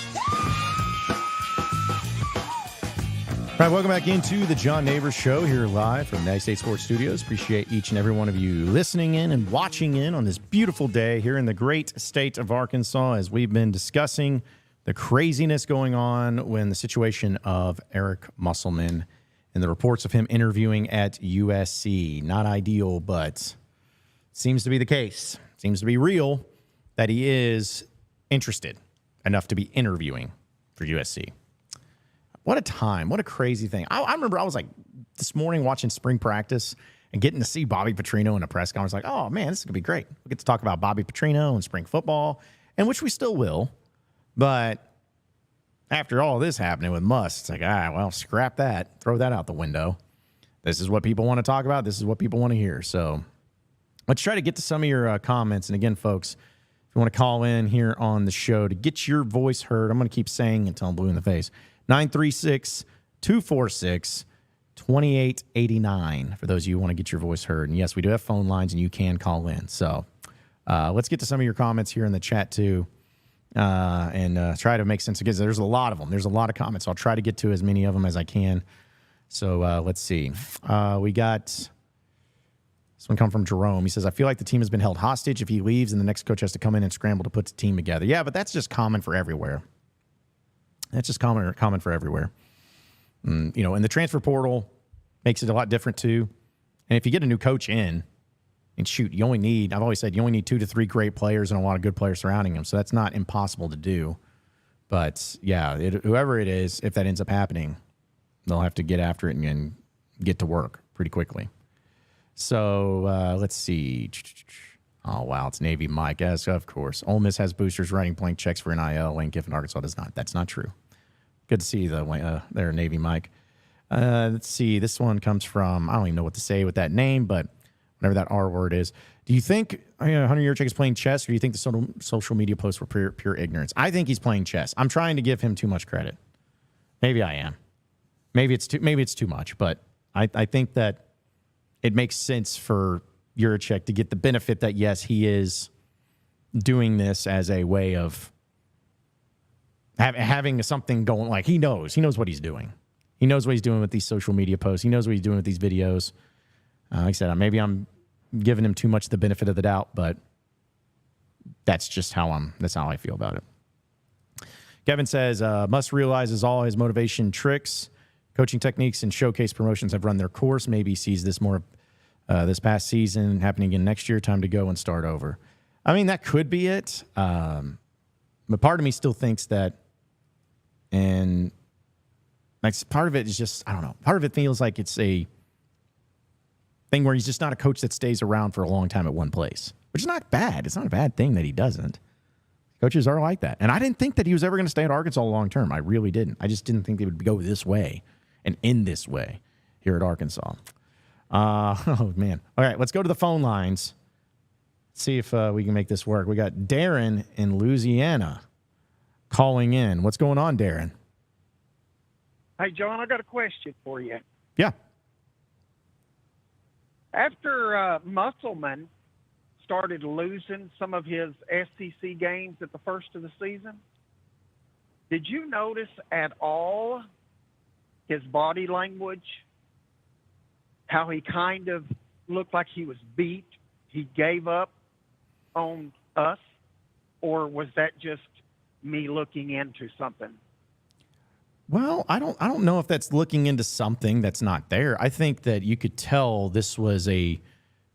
All right, welcome back into the John Nabors Show here live from the Natty State Sports Studios. Appreciate each and every one of you listening in and watching in on this beautiful day here in the great state of Arkansas as we've been discussing the craziness going on when the situation of Eric Musselman and the reports of him interviewing at USC. Not ideal, but seems to be the case. Seems to be real that he is interested enough to be interviewing for USC. What a time. What a crazy thing. I remember I was like this morning watching spring practice and getting to see Bobby Petrino in a press conference. Like, oh, man, this is going to be great. We get to talk about Bobby Petrino and spring football, and which we still will. But after all this happening with Muss, it's like, well, scrap that. Throw that out the window. This is what people want to talk about. This is what people want to hear. So let's try to get to some of your comments. And again, folks, if you want to call in here on the show to get your voice heard, I'm going to keep saying until I'm blue in the face. 936-246-2889 for those of you who want to get your voice heard. And yes, we do have phone lines and you can call in. So let's get to some of your comments here in the chat too and try to make sense because there's a lot of them. There's a lot of comments. So I'll try to get to as many of them as I can. So let's see. We got this one come from Jerome. He says, I feel like the team has been held hostage. If he leaves and the next coach has to come in and scramble to put the team together. Yeah, but that's just common for everywhere. That's just common for everywhere. And the transfer portal makes it a lot different too. And if you get a new coach in, and shoot, I've always said you only need 2 to 3 great players and a lot of good players surrounding him. So that's not impossible to do. But yeah, whoever it is, if that ends up happening, they'll have to get after it and get to work pretty quickly. So let's see. Oh, wow, it's Navy Mike. Yes, of course. Ole Miss has boosters writing blank checks for NIL. Lane Kiffin, Arkansas does not. That's not true. Good to see you, there, Navy Mike. Let's see. This one comes from, I don't even know what to say with that name, but whatever that R word is. Do you think Hunter Yurachek is playing chess, or do you think the social media posts were pure ignorance? I think he's playing chess. I'm trying to give him too much credit. Maybe I am. Maybe it's too much, but I think that it makes sense for Yurachek to get the benefit that, yes, he is doing this as a way of having something going. Like he knows what he's doing. He knows what he's doing with these social media posts. He knows what he's doing with these videos. Like I said, maybe I'm giving him too much the benefit of the doubt, but that's just that's how I feel about it. Kevin says, Muss realizes all his motivation tricks, coaching techniques, and showcase promotions have run their course. Maybe he sees this more this past season happening again next year. Time to go and start over. I mean, that could be it. But part of me still thinks that, and like part of it is just, I don't know. Part of it feels like it's a thing where he's just not a coach that stays around for a long time at one place, which is not bad. It's not a bad thing that he doesn't. Coaches are like that. And I didn't think that he was ever going to stay at Arkansas long term. I really didn't. I just didn't think they would go this way and end this way here at Arkansas. Oh, man. All right, let's go to the phone lines. See if we can make this work. We got Darren in Louisiana calling in. What's going on, Darren? Hey, John, I got a question for you. Yeah. After Musselman started losing some of his SEC games at the first of the season, did you notice at all his body language, how he kind of looked like he was beat, he gave up on us, or was that just me looking into something? Well, I don't know if that's looking into something that's not there. I think that you could tell this was a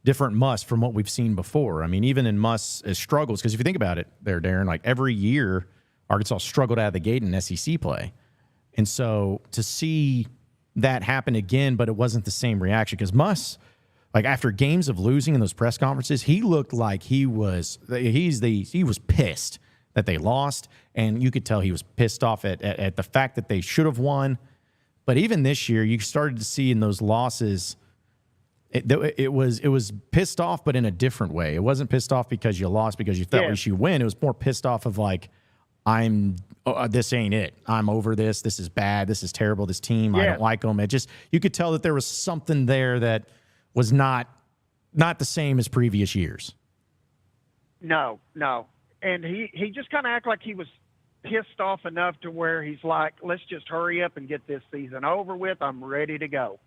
different Muss from what we've seen before. I mean, even in Muss' struggles, because if you think about it there, Darren, like every year Arkansas struggled out of the gate in SEC play. And so to see that happen again, but it wasn't the same reaction, because Muss, like after games of losing in those press conferences, he looked like he was pissed that they lost, and you could tell he was pissed off at the fact that they should have won. But even this year, you started to see in those losses, it was pissed off, but in a different way. It wasn't pissed off because you lost, because you thought we should win. It was more pissed off of like, this ain't it. I'm over this. This is bad. This is terrible. This team, I don't like them. It just, you could tell that there was something there that was not the same as previous years. No. And he just kind of acted like he was pissed off enough to where he's like, let's just hurry up and get this season over with. I'm ready to go.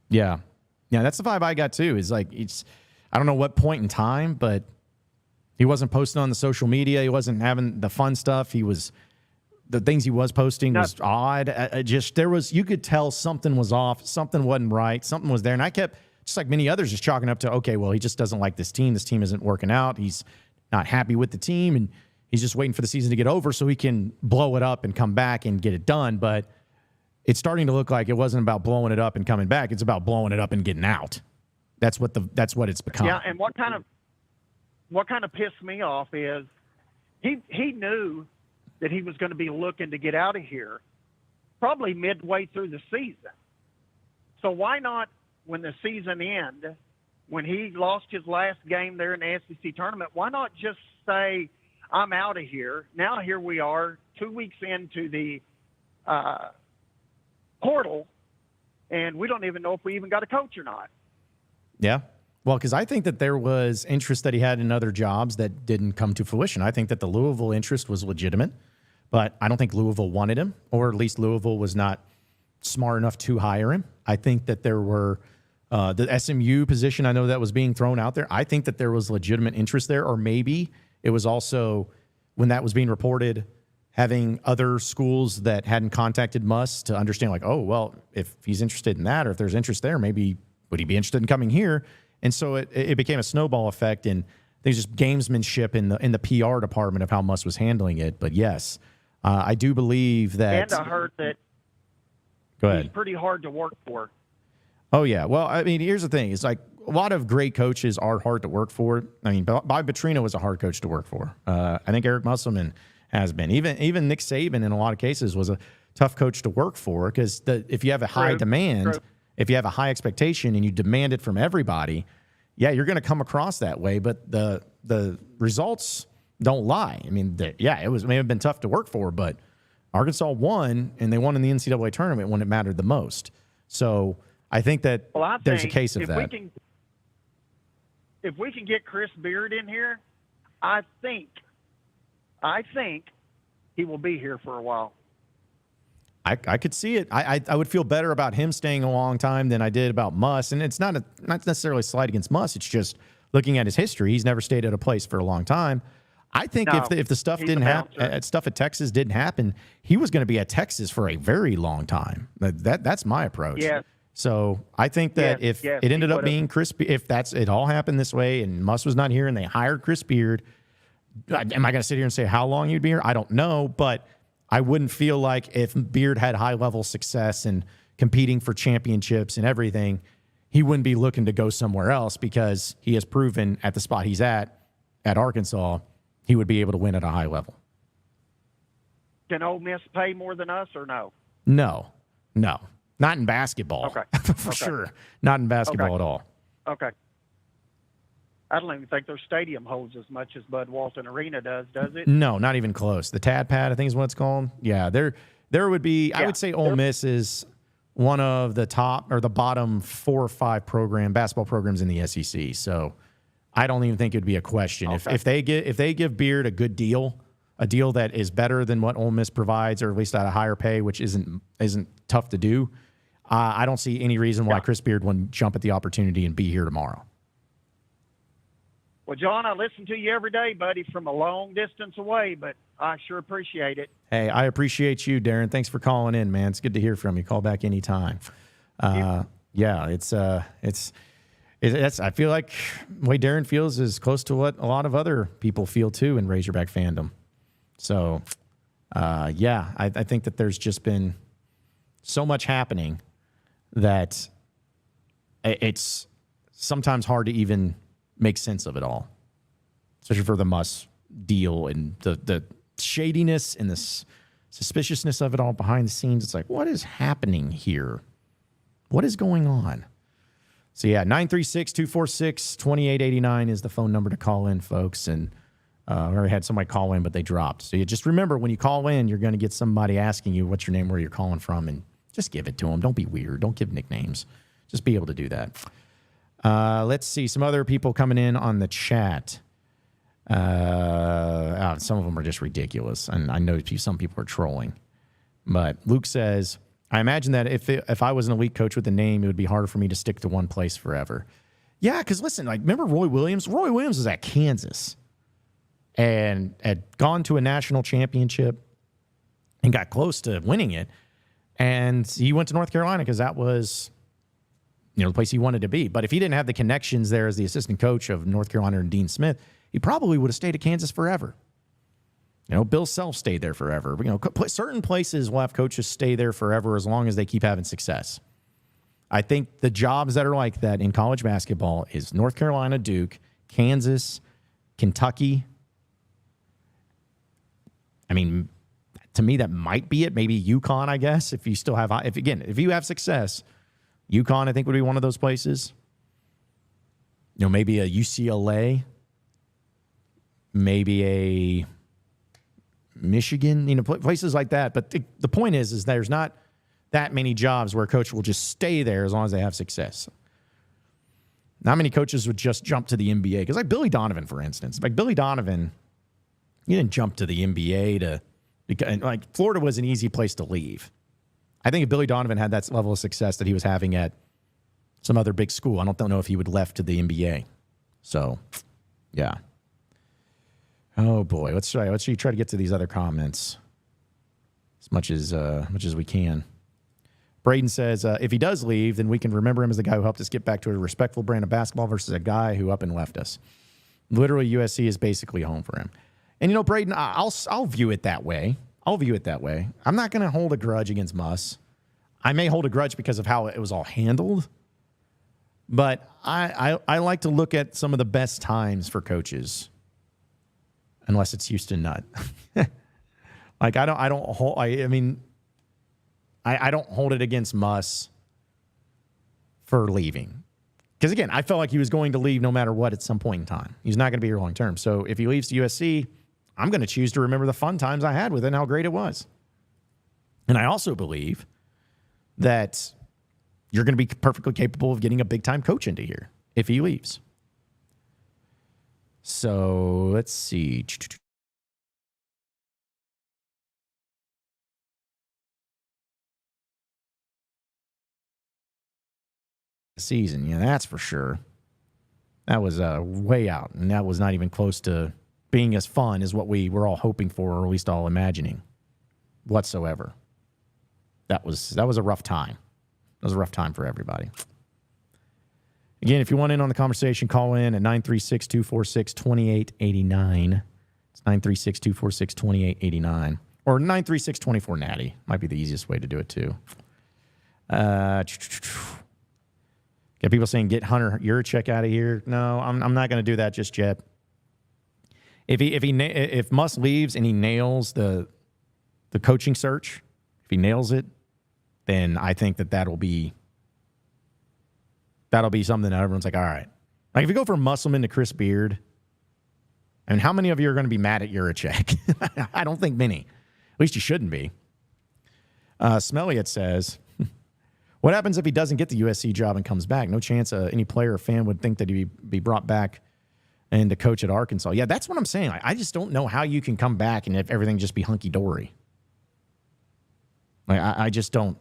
Yeah. Yeah, that's the vibe I got too. Is like, I don't know what point in time, but he wasn't posting on the social media. He wasn't having the fun stuff. The things he was posting was odd. You could tell something was off. Something wasn't right. Something was there. And I kept, just like many others, just chalking up to, okay, well, he just doesn't like this team. This team isn't working out. He's not happy with the team, and he's just waiting for the season to get over so he can blow it up and come back and get it done. But it's starting to look like it wasn't about blowing it up and coming back. It's about blowing it up and getting out. That's what it's become. Yeah, and what kind of pissed me off is he knew that he was going to be looking to get out of here probably midway through the season. So why not, when the season ended, when he lost his last game there in the SEC tournament, why not just say, I'm out of here. Now here we are 2 weeks into the portal, and we don't even know if we even got a coach or not. Yeah. Well, because I think that there was interest that he had in other jobs that didn't come to fruition. I think that the Louisville interest was legitimate, but I don't think Louisville wanted him, or at least Louisville was not smart enough to hire him. I think that there were the SMU position, I know that was being thrown out there. I think that there was legitimate interest there, or maybe it was also, when that was being reported, having other schools that hadn't contacted Muss to understand, like, oh, well, if he's interested in that, or if there's interest there, maybe would he be interested in coming here? And so it became a snowball effect, and there's just gamesmanship in the PR department of how Muss was handling it. But yes, I do believe that. And I heard that Go ahead. he's pretty hard to work for. Oh, yeah. Well, I mean, here's the thing. It's like a lot of great coaches are hard to work for. I mean, Bob Petrino was a hard coach to work for. I think Eric Musselman has been. Even Nick Saban, in a lot of cases, was a tough coach to work for, because if you have a high demand, if you have a high expectation and you demand it from everybody, yeah, you're going to come across that way. But the results don't lie. I mean, it may have been tough to work for, but Arkansas won, and they won in the NCAA tournament when it mattered the most. So I think that there's a case of that. If we can get Chris Beard in here, I think he will be here for a while. I could see it. I would feel better about him staying a long time than I did about Muss. And it's not necessarily a slight against Muss. It's just looking at his history. He's never stayed at a place for a long time. I think if the stuff didn't happen, stuff at Texas didn't happen, he was going to be at Texas for a very long time. That's my approach. Yeah. So I think that if it ended up being Chris, if it all happened this way and Muss was not here and they hired Chris Beard, am I going to sit here and say how long he'd be here? I don't know, but I wouldn't feel like if Beard had high-level success and competing for championships and everything, he wouldn't be looking to go somewhere else, because he has proven at the spot he's at Arkansas, he would be able to win at a high level. Can Ole Miss pay more than us, or no? No. Not in basketball. Okay. For sure. Not in basketball at all. Okay. I don't even think their stadium holds as much as Bud Walton Arena does it? No, not even close. The Tad Pad, I think is what it's called. Yeah, there would be, I would say Ole Miss is one of the top or the bottom 4 or 5 basketball programs in the SEC. So I don't even think it would be a question. Okay. If they give Beard a good deal, a deal that is better than what Ole Miss provides, or at least at a higher pay, which isn't tough to do, I don't see any reason why Chris Beard wouldn't jump at the opportunity and be here tomorrow. Well, John, I listen to you every day, buddy, from a long distance away, but I sure appreciate it. Hey, I appreciate you, Darren. Thanks for calling in, man. It's good to hear from you. Call back anytime. I feel like the way Darren feels is close to what a lot of other people feel too in Razorback fandom. So, I think that there's just been so much happening that it's sometimes hard to even make sense of it all, especially for the Muss deal and the shadiness and the suspiciousness of it all behind the scenes. It's like, what is happening here? What is going on? So, yeah, 936-246-2889 is the phone number to call in, folks. And I already had somebody call in, but they dropped. So, you just remember, when you call in, you're going to get somebody asking you what's your name, where you're calling from, and just give it to them. Don't be weird. Don't give nicknames. Just be able to do that. Let's see. Some other people coming in on the chat. Some of them are just ridiculous. And I know some people are trolling. But Luke says, I imagine that if I was an elite coach with a name, it would be harder for me to stick to one place forever. Yeah, because listen, like, remember Roy Williams? Roy Williams was at Kansas and had gone to a national championship and got close to winning it. And he went to North Carolina because that was, the place he wanted to be. But if he didn't have the connections there as the assistant coach of North Carolina and Dean Smith, he probably would have stayed at Kansas forever. Bill Self stayed there forever. Certain places will have coaches stay there forever as long as they keep having success. I think the jobs that are like that in college basketball is North Carolina, Duke, Kansas, Kentucky. I mean, to me, that might be it. Maybe UConn, I guess, if you still have, if you have success, UConn, I think, would be one of those places. Maybe a UCLA, maybe a Michigan, places like that. But the point is there's not that many jobs where a coach will just stay there as long as they have success. Not many coaches would just jump to the NBA. Because like Billy Donovan, for instance. Like Billy Donovan, he didn't jump to the NBA like Florida was an easy place to leave. I think if Billy Donovan had that level of success that he was having at some other big school, I don't know if he would have left to the NBA. So, yeah. Oh boy, let's try to get to these other comments as much as we can. Braden says, if he does leave, then we can remember him as the guy who helped us get back to a respectful brand of basketball versus a guy who up and left us. Literally, USC is basically home for him. And Braden, I'll view it that way. I'm not going to hold a grudge against Muss. I may hold a grudge because of how it was all handled, but I like to look at some of the best times for coaches. Unless it's Houston Nutt. Like I don't hold it against Muss for leaving. Because again, I felt like he was going to leave no matter what at some point in time. He's not going to be here long term. So if he leaves to USC, I'm going to choose to remember the fun times I had with it and how great it was. And I also believe that you're going to be perfectly capable of getting a big time coach into here if he leaves. So let's see. Season, yeah, that's for sure. That was way out, and that was not even close to being as fun as what we were all hoping for, or at least all imagining whatsoever. That was a rough time. That was a rough time for everybody. Again, if you want in on the conversation, call in at 936-246-2889. It's 936-246-2889. Or 936-24-NATTY. Might be the easiest way to do it, too. Got people saying, get Hunter Yurachek out of here. No, I'm not going to do that just yet. If Muss leaves and he nails the coaching search, if he nails it, then I think that'll be something that everyone's like, all right. Like if you go from Musselman to Chris Beard, I mean, how many of you are going to be mad at Yurachek? I don't think many. At least you shouldn't be. Smelliot says, what happens if he doesn't get the USC job and comes back? No chance any player or fan would think that he'd be brought back and to coach at Arkansas. Yeah, that's what I'm saying. I just don't know how you can come back and if everything just be hunky-dory. Like I just don't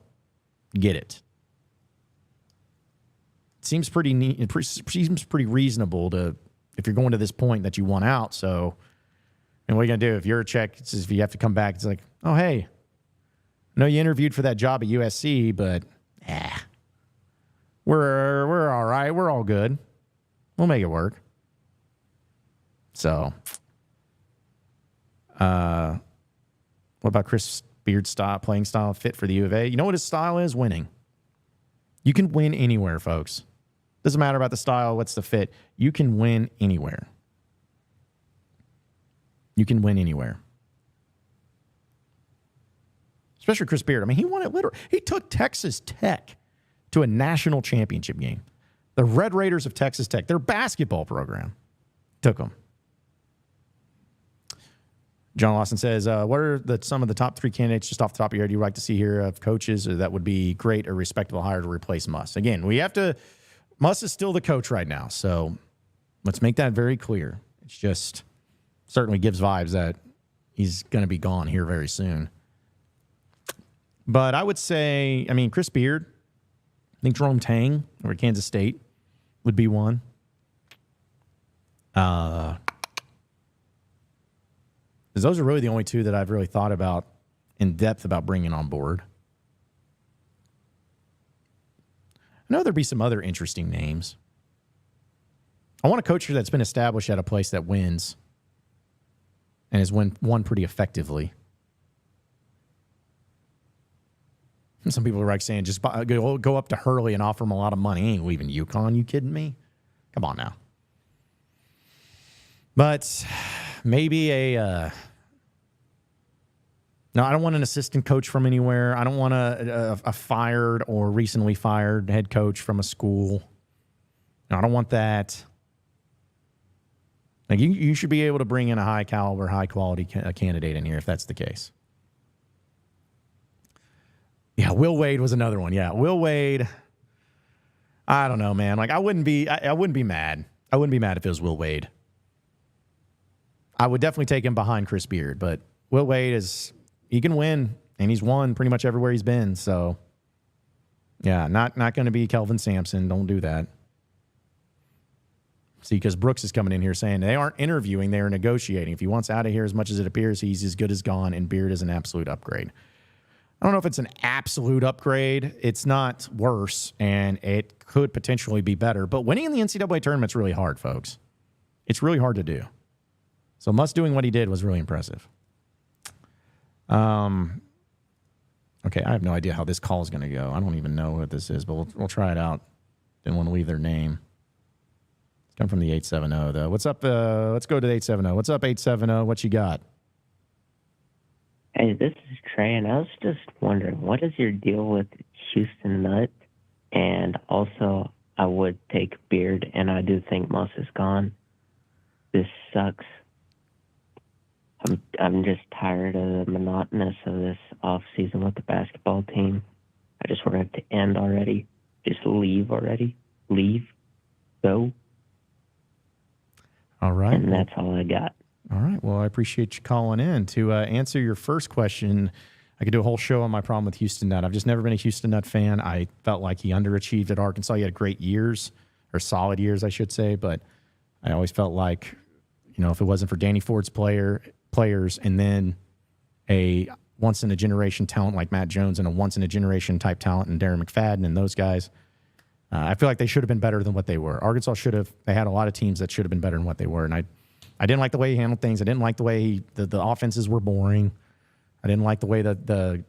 get it. It seems pretty neat. It seems pretty reasonable to if you're going to this point that you want out. So, and what are you gonna do if Yurachek says if you have to come back? It's like, oh hey, I know you interviewed for that job at USC, but we're all right. We're all good. We'll make it work. So, what about Chris Beard's playing style fit for the U of A? You know what his style is? Winning. You can win anywhere, folks. Doesn't matter about the style. What's the fit? You can win anywhere. You can win anywhere. Especially Chris Beard. I mean, he won it literally. He took Texas Tech to a national championship game. The Red Raiders of Texas Tech, their basketball program, took them. John Lawson says, what are some of the top 3 candidates just off the top of your head you'd like to see here of coaches that would be great or respectable hire to replace Muss? Again, Muss is still the coach right now, so let's make that very clear. It's just certainly gives vibes that he's going to be gone here very soon. But I would say, Chris Beard, I think Jerome Tang over Kansas State would be one. Those are really the only 2 that I've really thought about in depth about bringing on board. I know there'd be some other interesting names. I want a coach that's been established at a place that wins and has won pretty effectively. And some people are like saying, just go up to Hurley and offer him a lot of money. He ain't leaving UConn. You kidding me? Come on now. But maybe no, I don't want an assistant coach from anywhere. I don't want a fired or recently fired head coach from a school. No, I don't want that. Like you should be able to bring in a high caliber, high quality candidate in here if that's the case. Yeah, Will Wade was another one. Yeah, Will Wade. I don't know, man. Like I wouldn't be mad. I wouldn't be mad if it was Will Wade. I would definitely take him behind Chris Beard, but Will Wade he can win, and he's won pretty much everywhere he's been. So, yeah, not going to be Kelvin Sampson. Don't do that. See, because Brooks is coming in here saying they aren't interviewing, they are negotiating. If he wants out of here as much as it appears, he's as good as gone, and Beard is an absolute upgrade. I don't know if it's an absolute upgrade. It's not worse, and it could potentially be better. But winning in the NCAA tournament's really hard, folks. It's really hard to do. So Muss doing what he did was really impressive. Okay, I have no idea how this call is going to go. I don't even know what this is, but we'll try it out. Didn't want to leave their name. It's come from the 870, though. What's up? Let's go to the 870. What's up, 870? What you got? Hey, this is Trey, and I was just wondering, what is your deal with Houston Nutt? And also, I would take Beard, and I do think Muss is gone. This sucks. I'm just tired of the monotonous of this off season with the basketball team. I just want it to end already. Just leave already. Leave. Go. All right. And that's all I got. All right. Well, I appreciate you calling in. To answer your first question, I could do a whole show on my problem with Houston Nutt. I've just never been a Houston Nutt fan. I felt like he underachieved at Arkansas. He had great years, or solid years, I should say, but I always felt like, if it wasn't for Danny Ford's players and then a once-in-a-generation talent like Matt Jones and a once-in-a-generation type talent and Darren McFadden and those guys, I feel like they should have been better than what they were. Arkansas they had a lot of teams that should have been better than what they were, and I didn't like the way he handled things. I didn't like the way the offenses were boring. I didn't like the way that the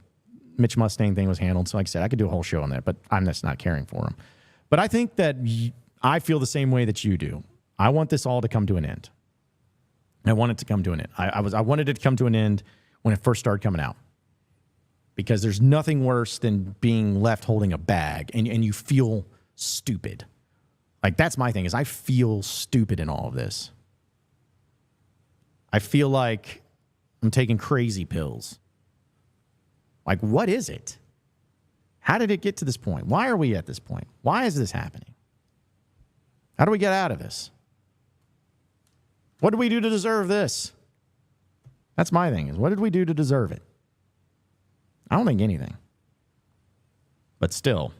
Mitch Mustang thing was handled. So like I said, I could do a whole show on that, but I'm just not caring for him. But I think that I feel the same way that you do. I want this all to come to an end. I want it to come to an end. I wanted it to come to an end when it first started coming out, because there's nothing worse than being left holding a bag and you feel stupid. Like, that's my thing, is I feel stupid in all of this. I feel like I'm taking crazy pills. Like, what is it? How did it get to this point? Why are we at this point? Why is this happening? How do we get out of this? What did we do to deserve this? That's my thing, is what did we do to deserve it? I don't think anything. But still,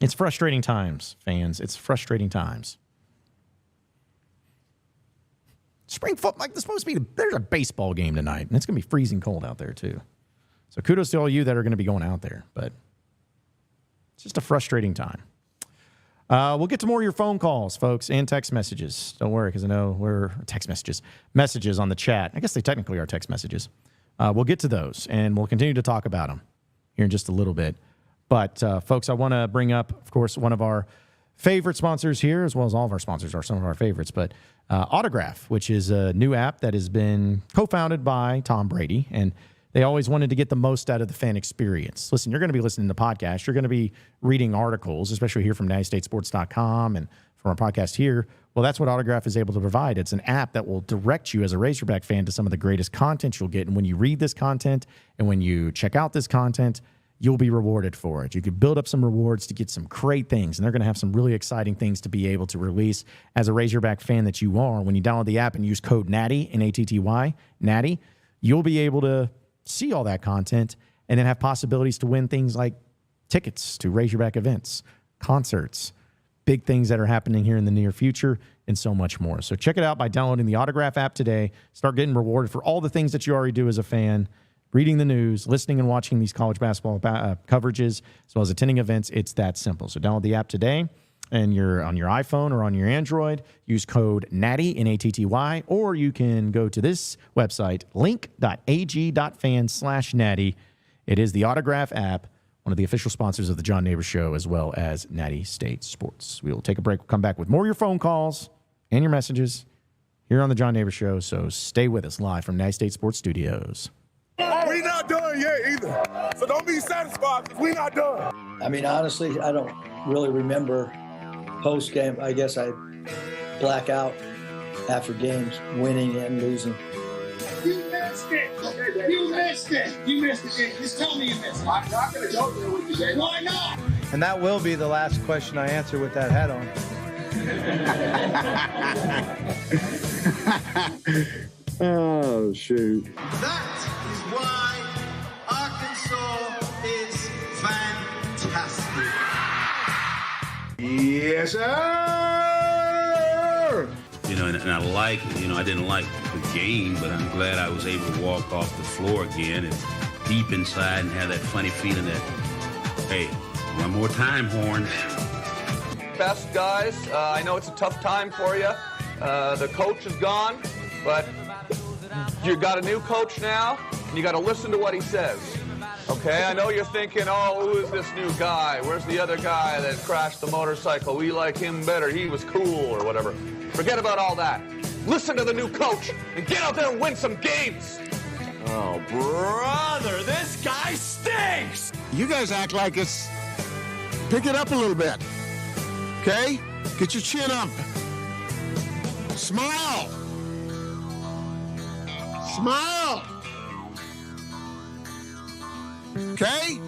it's frustrating times, fans. It's frustrating times. Spring football, like, there's a baseball game tonight, and it's going to be freezing cold out there, too. So kudos to all you that are going to be going out there, but it's just a frustrating time. We'll get to more of your phone calls, folks, and text messages. Don't worry, because I know we're messages on the chat. I guess they technically are text messages. We'll get to those, and we'll continue to talk about them here in just a little bit. But, folks, I want to bring up, of course, one of our favorite sponsors here, as well as all of our sponsors are some of our favorites, but Autograph, which is a new app that has been co-founded by Tom Brady. And They always wanted to get the most out of the fan experience. Listen, you're going to be listening to podcasts. You're going to be reading articles, especially here from NattyStateSports.com and from our podcast here. Well, that's what Autograph is able to provide. It's an app that will direct you as a Razorback fan to some of the greatest content you'll get. And when you read this content and when you check out this content, you'll be rewarded for it. You could build up some rewards to get some great things, and they're going to have some really exciting things to be able to release as a Razorback fan that you are. When you download the app and use code Natty, N-A-T-T-Y, Natty, you'll be able to see all that content and then have possibilities to win things like tickets to Razorback events, concerts, big things that are happening here in the near future, and so much more. So check it out by downloading the Autograph app today. Start getting rewarded for all the things that you already do as a fan, reading the news, listening and watching these college basketball coverages, as well as attending events. It's that simple. So download the app today, and you're on your iPhone or on your Android. Use code Natty, N-A-T-T-Y, or you can go to this website, link.ag.fan/Natty. It is the Autograph app, one of the official sponsors of the John Nabors Show, as well as Natty State Sports. We will take a break. We'll come back with more of your phone calls and your messages here on the John Nabors Show. So stay with us live from Natty State Sports Studios. We not done yet either. So don't be satisfied because we not done. I mean, honestly, I don't really remember post game. I guess I black out after games, winning and losing. You missed it. You missed it. You missed it. Just tell me you missed it. I'm not going to go there with you, Dave. Why not? And that will be the last question I answer with that hat on. Oh, shoot. That is why Arkansas is fantastic. Yes, sir. You know, and I didn't like the game, but I'm glad I was able to walk off the floor again and deep inside and have that funny feeling that, hey, one more time, Horns. Best guys, I know it's a tough time for you. The coach is gone, but you got a new coach now, and you got to listen to what he says. Okay, I know you're thinking, oh, who is this new guy? Where's the other guy that crashed the motorcycle? We like him better. He was cool or whatever. Forget about all that. Listen to the new coach and get out there and win some games. Oh, brother, this guy stinks! You guys act like it's... Pick it up a little bit. Okay? Get your chin up. Smile. Smile. Okay?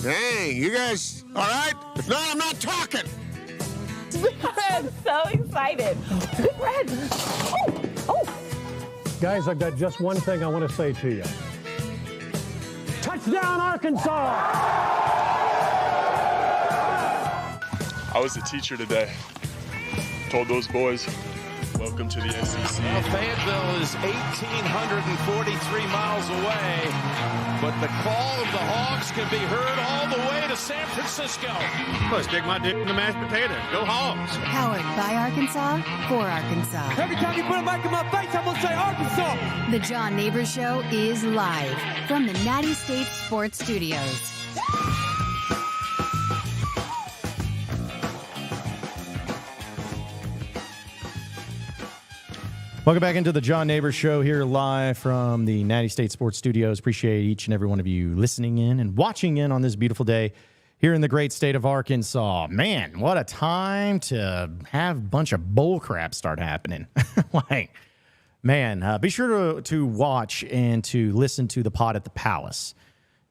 Dang, you guys all right? If not, I'm not talking. I'm so excited. Red. Oh. Guys, I've got just one thing I want to say to you. Touchdown, Arkansas! I was a teacher today. Told those boys, welcome to the SEC. Well, Fayetteville is 1,843 miles away, but the call of the Hogs can be heard all the way to San Francisco. Let's stick my dick in the mashed potato. Go Hogs. Powered by Arkansas, for Arkansas. Every time you put a mic in my face, I'm going to say Arkansas. The John Nabors Show is live from the Natty State Sports Studios. Welcome back into the John Nabors Show here live from the Natty State Sports Studios. Appreciate each and every one of you listening in and watching in on this beautiful day here in the great state of Arkansas. Man, what a time to have a bunch of bull crap start happening. Be sure to watch and to listen to the pod at the Palace,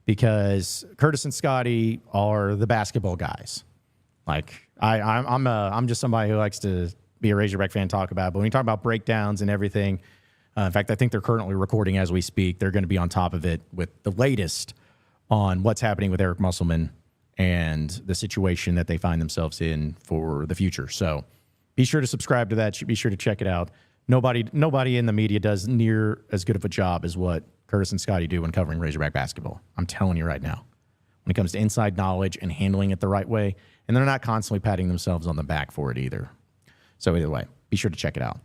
because Curtis and Scotty are the basketball guys. I'm just somebody who likes to be a Razorback fan, talk about. But when you talk about breakdowns and everything, in fact, I think they're currently recording as we speak. They're going to be on top of it with the latest on what's happening with Eric Musselman and the situation that they find themselves in for the future. So be sure to subscribe to that. Be sure to check it out. Nobody in the media does near as good of a job as what Curtis and Scotty do when covering Razorback basketball. I'm telling you right now, when it comes to inside knowledge and handling it the right way, and they're not constantly patting themselves on the back for it either. So either way, be sure to check it out.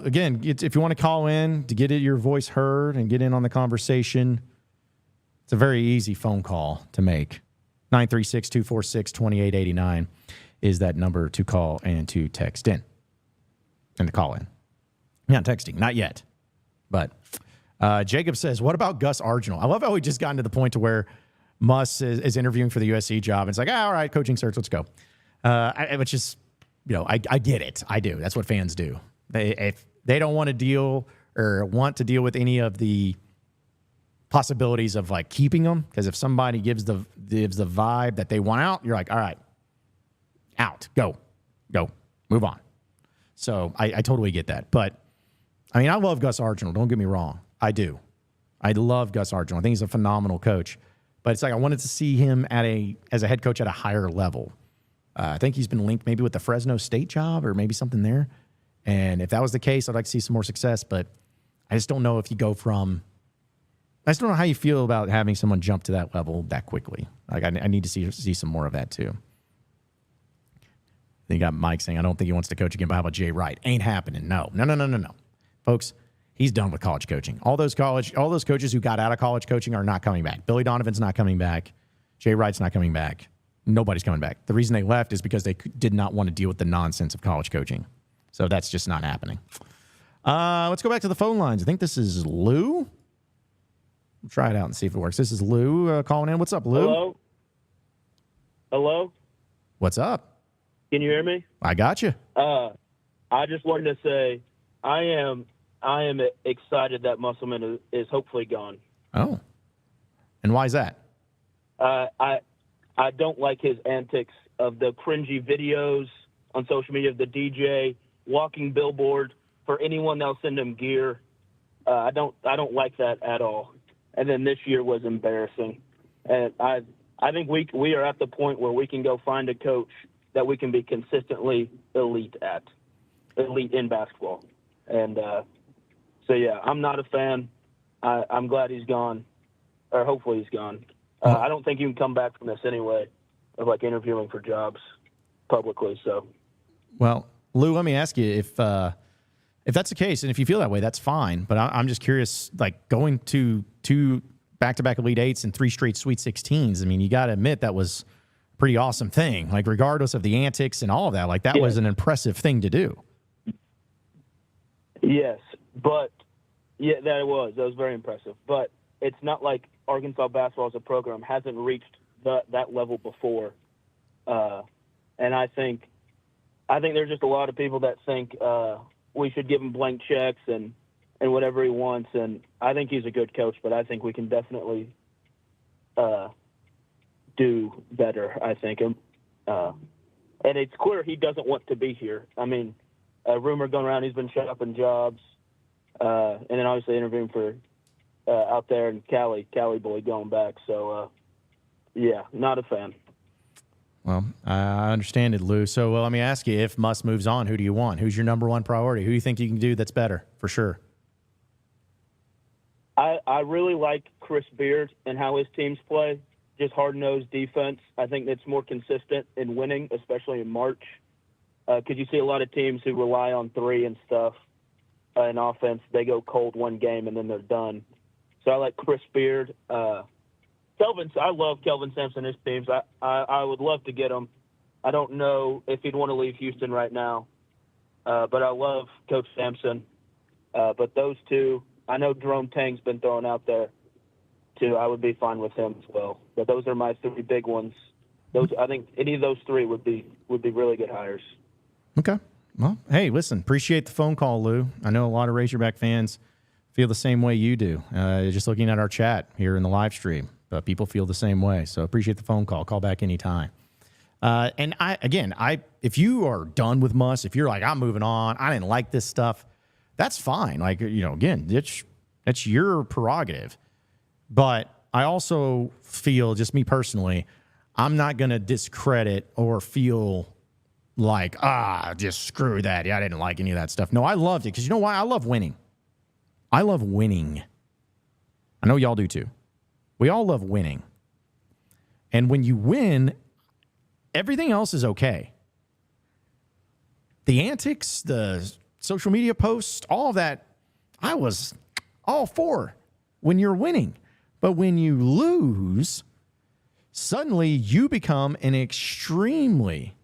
Again, if you want to call in to get your voice heard and get in on the conversation, it's a very easy phone call to make. 936-246-2889 is that number to call and to text in. And to call in. Not texting, not yet. But Jacob says, what about Gus Argenal? I love how we just gotten to the point to where Muss is interviewing for the USC job. It's like, all right, coaching search, let's go. Which is, I get it. I do. That's what fans do. If they don't want to deal or want to deal with any of the possibilities of like keeping them, because if somebody gives the vibe that they want out, you're like, all right, out, go, move on. So I totally get that. But I mean, I love Gus Argenal. Don't get me wrong. I do. I love Gus Argenal. I think he's a phenomenal coach. But it's like I wanted to see him as a head coach at a higher level. I think he's been linked maybe with the Fresno State job or maybe something there. And if that was the case, I'd like to see some more success. But I just don't know if you go from – I just don't know how you feel about having someone jump to that level that quickly. Like I need to see some more of that too. Then you got Mike saying, I don't think he wants to coach again, but how about Jay Wright? Ain't happening. No. Folks, he's done with college coaching. All those coaches who got out of college coaching are not coming back. Billy Donovan's not coming back. Jay Wright's not coming back. Nobody's coming back. The reason they left is because they did not want to deal with the nonsense of college coaching. So that's just not happening. Let's go back to the phone lines. I think this is Lou. We'll try it out and see if it works. This is Lou calling in. What's up, Lou? Hello? What's up? Can you hear me? I got you. I just wanted to say I am excited that Musselman is hopefully gone. Oh. And why is that? I don't like his antics of the cringy videos on social media of the DJ walking billboard for anyone that'll send him gear. I don't like that at all. And then this year was embarrassing. And I think we are at the point where we can go find a coach that we can be consistently elite in basketball. And so, yeah, I'm not a fan. I'm glad he's gone, or hopefully he's gone. I don't think you can come back from this anyway, of like interviewing for jobs publicly. So, well, Lou, let me ask you if that's the case, and if you feel that way, that's fine. But I'm just curious, like going to 2 back-to-back Elite Eights and 3 straight Sweet 16s. I mean, you got to admit that was a pretty awesome thing. Like regardless of the antics and all of that, like that was an impressive thing to do. Yes, but yeah, that was very impressive. But it's not like Arkansas basketball as a program hasn't reached that level before. And I think there's just a lot of people that think we should give him blank checks and whatever he wants. And I think he's a good coach, but I think we can definitely do better, I think. And it's clear he doesn't want to be here. I mean, a rumor going around he's been shopping jobs, and then obviously interviewing for out there in Cali boy going back. So, yeah, not a fan. Well, I understand it, Lou. So let me ask you, if Muss moves on, who do you want? Who's your number one priority? Who do you think you can do that's better, for sure? I really like Chris Beard and how his teams play. Just hard-nosed defense. I think that's more consistent in winning, especially in March. Because you see a lot of teams who rely on 3 and stuff in offense. They go cold one game and then they're done. So I like Chris Beard. I love Kelvin Sampson and his teams. I would love to get him. I don't know if he'd want to leave Houston right now. But I love Coach Sampson. But those 2, I know Jerome Tang's been thrown out there too. I would be fine with him as well. But those are my 3 big ones. I think any of those 3 would be really good hires. Okay. Well, hey, listen, appreciate the phone call, Lou. I know a lot of Razorback fans feel the same way you do. Just looking at our chat here in the live stream, people feel the same way. So appreciate the phone call. Call back anytime. And if you are done with Muss, if you're like, I'm moving on, I didn't like this stuff, that's fine. Like, again, that's your prerogative. But I also feel, just me personally, I'm not going to discredit or feel like, just screw that. Yeah, I didn't like any of that stuff. No, I loved it because you know why? I love winning. I love winning. I know y'all do too. We all love winning. And when you win, everything else is okay. The antics, the social media posts, all of that, I was all for when you're winning. But when you lose, suddenly you become an extremely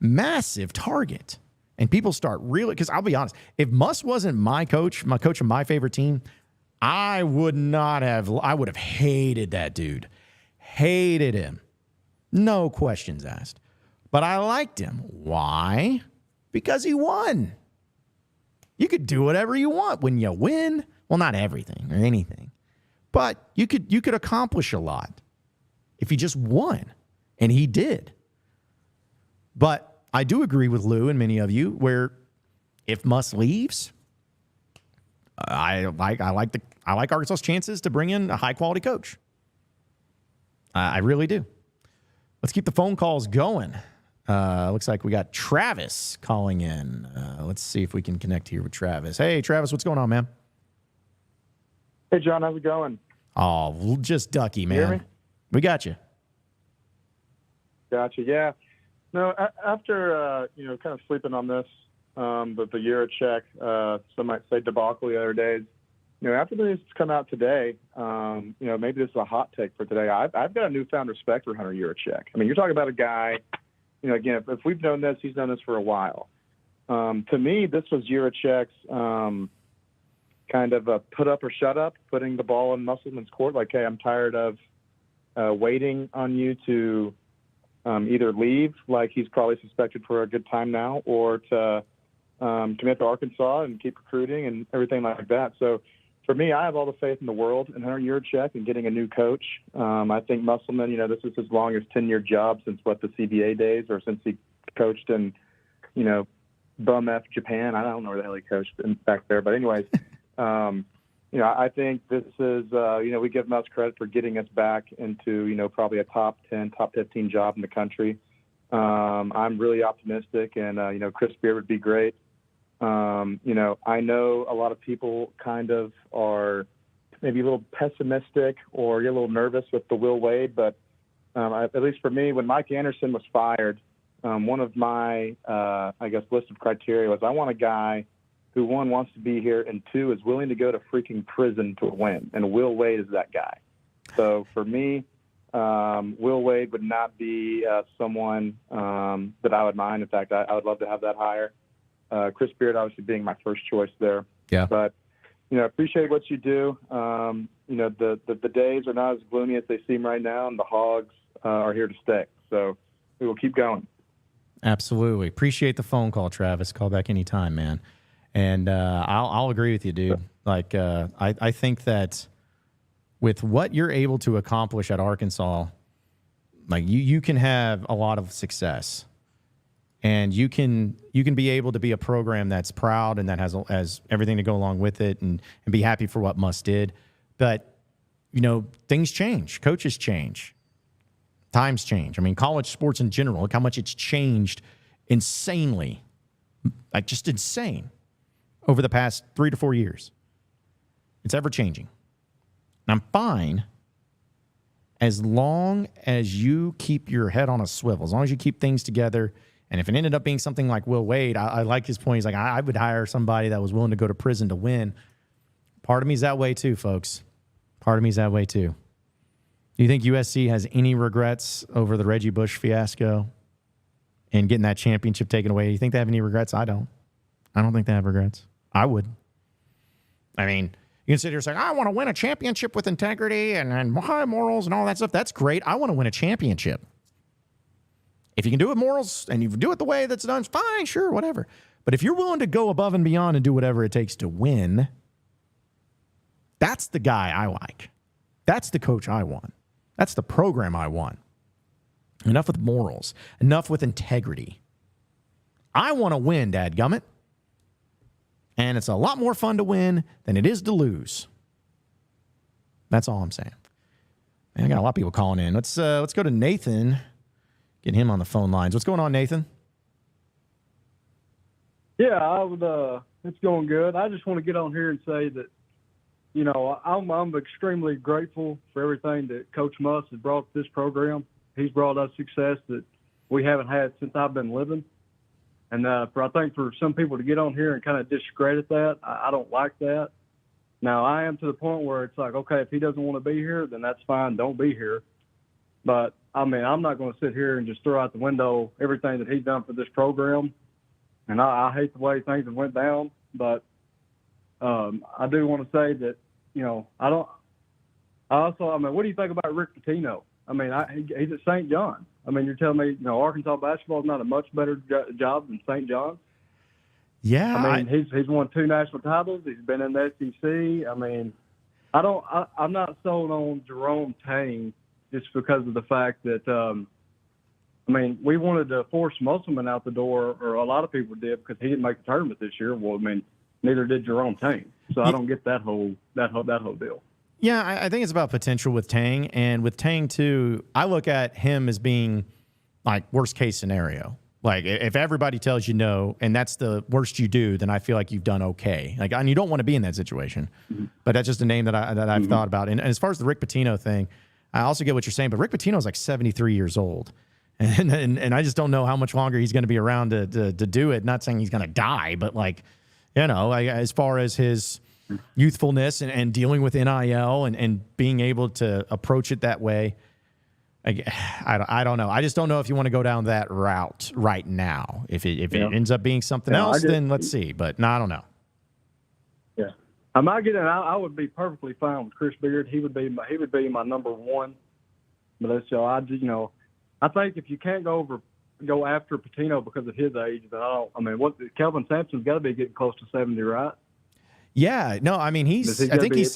massive target. And people start really, because I'll be honest, if Muss wasn't my coach of my favorite team, I would have hated that dude. Hated him. No questions asked. But I liked him. Why? Because he won. You could do whatever you want when you win. Well, not everything or anything. But you could accomplish a lot if you just won. And he did. But I do agree with Lou and many of you where if Muss leaves, I like Arkansas's chances to bring in a high-quality coach. I really do. Let's keep the phone calls going. Looks like we got Travis calling in. Let's see if we can connect here with Travis. Hey, Travis, what's going on, man? Hey, John, how's it going? Oh, just ducky, man. You hear me? We got you. Gotcha. Yeah. No, after kind of sleeping on this, but the Yurachek, some might say debacle the other days. After the news has come out today, maybe this is a hot take for today. I've got a newfound respect for Hunter Yurachek. I mean, you're talking about a guy. Again, if we've known this, he's known this for a while. To me, this was Yurachek's kind of a put up or shut up, putting the ball in Musselman's court. Like, hey, I'm tired of waiting on you to either leave, like he's probably suspected for a good time now, or to commit to Arkansas and keep recruiting and everything like that. So for me, I have all the faith in the world in Hunter Yurachek and getting a new coach. I think Musselman, this is his longest tenured job since the CBA days, or since he coached in, bum F Japan. I don't know where the hell he coached back there. But anyways, I think this is, we give Muss credit for getting us back into, probably a top 10, top 15 job in the country. I'm really optimistic, and, Chris Beard would be great. I know a lot of people kind of are maybe a little pessimistic or get a little nervous with the Will Wade, but at least for me, when Mike Anderson was fired, one of my, list of criteria was I want a guy who, one, wants to be here, and two, is willing to go to freaking prison to win. And Will Wade is that guy. So for me, Will Wade would not be someone that I would mind. In fact, I would love to have that hire. Chris Beard obviously being my first choice there. Yeah. But, appreciate what you do. The days are not as gloomy as they seem right now, and the Hogs are here to stay. So we will keep going. Absolutely. Appreciate the phone call, Travis. Call back anytime, man. And I'll agree with you, dude. Like, I think that with what you're able to accomplish at Arkansas, like you can have a lot of success, and you can be able to be a program that's proud and that has everything to go along with it, and be happy for what Muss did. But things change, coaches change, times change. I mean, college sports in general, look how much it's changed insanely, like just insane, over the past 3 to 4 years. It's ever changing. And I'm fine as long as you keep your head on a swivel, as long as you keep things together. And if it ended up being something like Will Wade, I like his point. He's like, I would hire somebody that was willing to go to prison to win. Part of me's that way too, folks. Part of me's that way too. Do you think USC has any regrets over the Reggie Bush fiasco and getting that championship taken away? Do you think they have any regrets? I don't. I don't think they have regrets. I would. I mean, you can sit here and say, I want to win a championship with integrity and high morals and all that stuff. That's great. I want to win a championship. If you can do it morals and you do it the way that's done, fine, sure, whatever. But if you're willing to go above and beyond and do whatever it takes to win, that's the guy I like. That's the coach I want. That's the program I want. Enough with morals. Enough with integrity. I want to win, dadgummit. And it's a lot more fun to win than it is to lose. That's all I'm saying. Man, I got a lot of people calling in. Let's go to Nathan. Get him on the phone lines. What's going on, Nathan? Yeah, it's going good. I just want to get on here and say that, I'm extremely grateful for everything that Coach Muss has brought to this program. He's brought us success that we haven't had since I've been living. And I think for some people to get on here and kind of discredit that, I don't like that. Now, I am to the point where it's like, okay, if he doesn't want to be here, then that's fine. Don't be here. But, I'm not going to sit here and just throw out the window everything that he's done for this program. And I hate the way things have went down. But I do want to say that what do you think about Rick Petrino? I mean, he's at St. John. I mean, you're telling me, Arkansas basketball is not a much better job than St. John's? Yeah. I mean, he's won 2 national titles. He's been in the SEC. I mean, I'm not sold on Jerome Tang just because of the fact that, we wanted to force Musselman out the door, or a lot of people did, because he didn't make the tournament this year. Well, neither did Jerome Tang. So I don't get that whole deal. Yeah, I think it's about potential with Tang. And with Tang, too, I look at him as being like worst case scenario. Like if everybody tells you no and that's the worst you do, then I feel like you've done okay. Like, and you don't want to be in that situation. Mm-hmm. But that's just a name that I've thought about. And as far as the Rick Pitino thing, I also get what you're saying. But Rick Pitino is like 73 years old. And I just don't know how much longer he's going to be around to do it. Not saying he's going to die, but as far as his youthfulness and dealing with NIL and being able to approach it that way, I don't know. I just don't know if you want to go down that route right now. If it ends up being something else, then let's see. But no, I don't know. Yeah, I would be perfectly fine with Chris Beard. He would be my number one. But so I think if you can't go after Petrino because of his age, then Kelvin Sampson's got to be getting close to 70, right? Yeah, no, I mean I think he's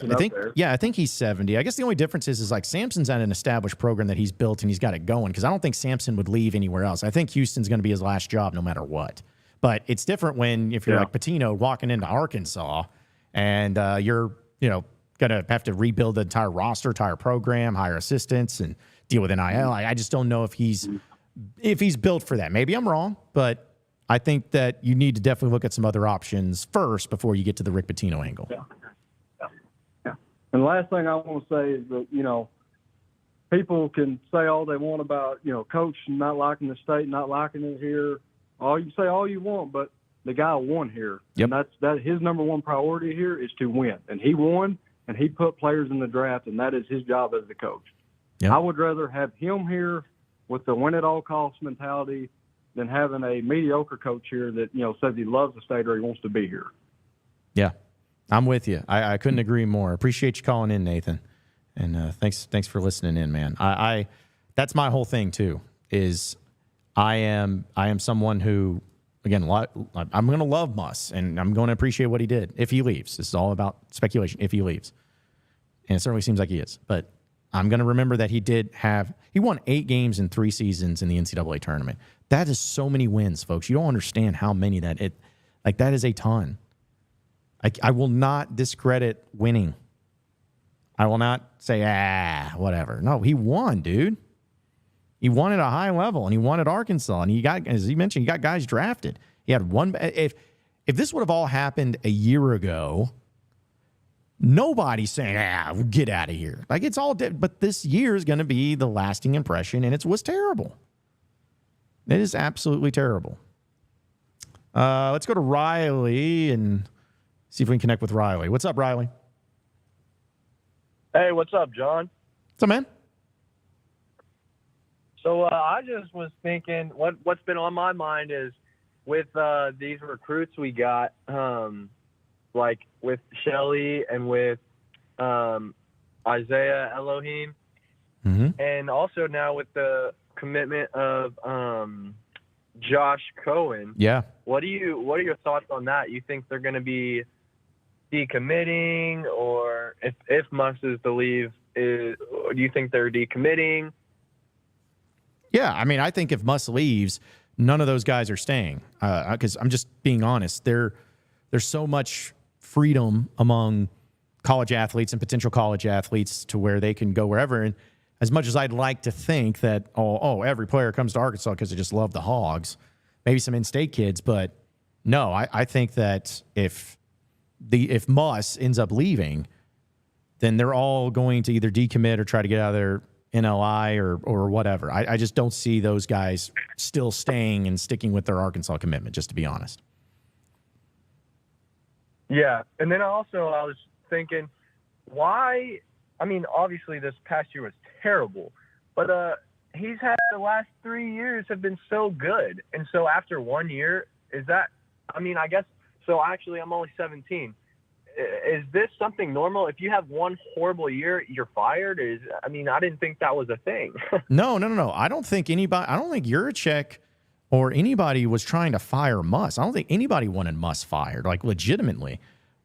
70. I guess the only difference is like Sampson's at an established program that he's built and he's got it going, because I don't think Sampson would leave anywhere else. I think Houston's going to be his last job no matter what. But it's different if you're like Petrino walking into Arkansas and you're going to have to rebuild the entire roster, entire program, hire assistants, and deal with NIL. I just don't know if he's built for that. Maybe I'm wrong, but I think that you need to definitely look at some other options first before you get to the Rick Pitino angle. Yeah. And the last thing I want to say is that, people can say all they want about, coach not liking the state, not liking it here. You can say all you want, but the guy won here. Yep. And that's his number one priority here is to win. And he won, and he put players in the draft, and that is his job as the coach. Yep. I would rather have him here with the win-at-all-costs mentality than having a mediocre coach here that, says he loves the state or he wants to be here. Yeah, I'm with you. I couldn't agree more. Appreciate you calling in, Nathan. And thanks for listening in, man. That's my whole thing, too, is I am someone who, again, I'm going to love Muss, and I'm going to appreciate what he did if he leaves. This is all about speculation, if he leaves. And it certainly seems like he is. But I'm going to remember that he won 8 games in 3 seasons in the NCAA tournament. That is so many wins, folks. You don't understand how many that is a ton. I will not discredit winning. I will not say, whatever. No, he won, dude. He won at a high level, and he won at Arkansas, and he got, as you mentioned, he got guys drafted. He had one. If this would have all happened a year ago, nobody's saying, get out of here. Like, it's all dead. But this year is going to be the lasting impression, and it was terrible. It is absolutely terrible. Let's go to Riley and see if we can connect with Riley. What's up, Riley? Hey, what's up, John? What's up, man? So I just was thinking, what's been on my mind is with these recruits we got, like with Shelley and with Isaiah Elohim, and also now with the commitment of Josh Cohen. Yeah. What are your thoughts on that? You think they're going to be decommitting, or if Muss is to leave, do you think they're decommitting? Yeah, I think if Muss leaves, none of those guys are staying. Because I'm just being honest, there's so much freedom among college athletes and potential college athletes to where they can go wherever. And as much as I'd like to think that, every player comes to Arkansas because they just love the Hogs, maybe some in-state kids, but no, I think that if Muss ends up leaving, then they're all going to either decommit or try to get out of their NLI or whatever. I just don't see those guys still staying and sticking with their Arkansas commitment, just to be honest. Yeah, and then I was thinking, why? Obviously this past year was terrible, but he's had the last 3 years have been so good, and so after 1 year, is that? I guess so. Actually, I'm only 17. is this something normal? If you have one horrible year, you're fired? I didn't think that was a thing. No. I don't think Yurachek or anybody was trying to fire Muss. I don't think anybody wanted Muss fired, like legitimately.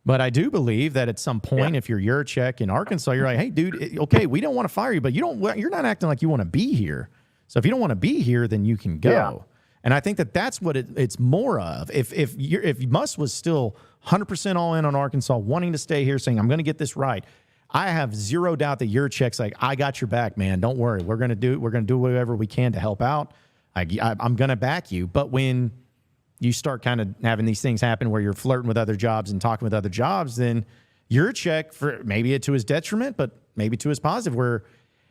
But I do believe that at some point, if you're Yurachek in Arkansas, you're like, hey, dude, okay, we don't want to fire you, but you're not acting like you want to be here. So if you don't want to be here, then you can go. Yeah. And I think that's what it's more of. If Muss was still 100% all in on Arkansas, wanting to stay here, saying, I'm going to get this right, I have zero doubt that Yurachek's like, I got your back, man. Don't worry. We're going to do whatever we can to help out. I'm going to back you. But when you start kind of having these things happen where you're flirting with other jobs and talking with other jobs, then Yurachek, for maybe to his detriment, but maybe to his positive, where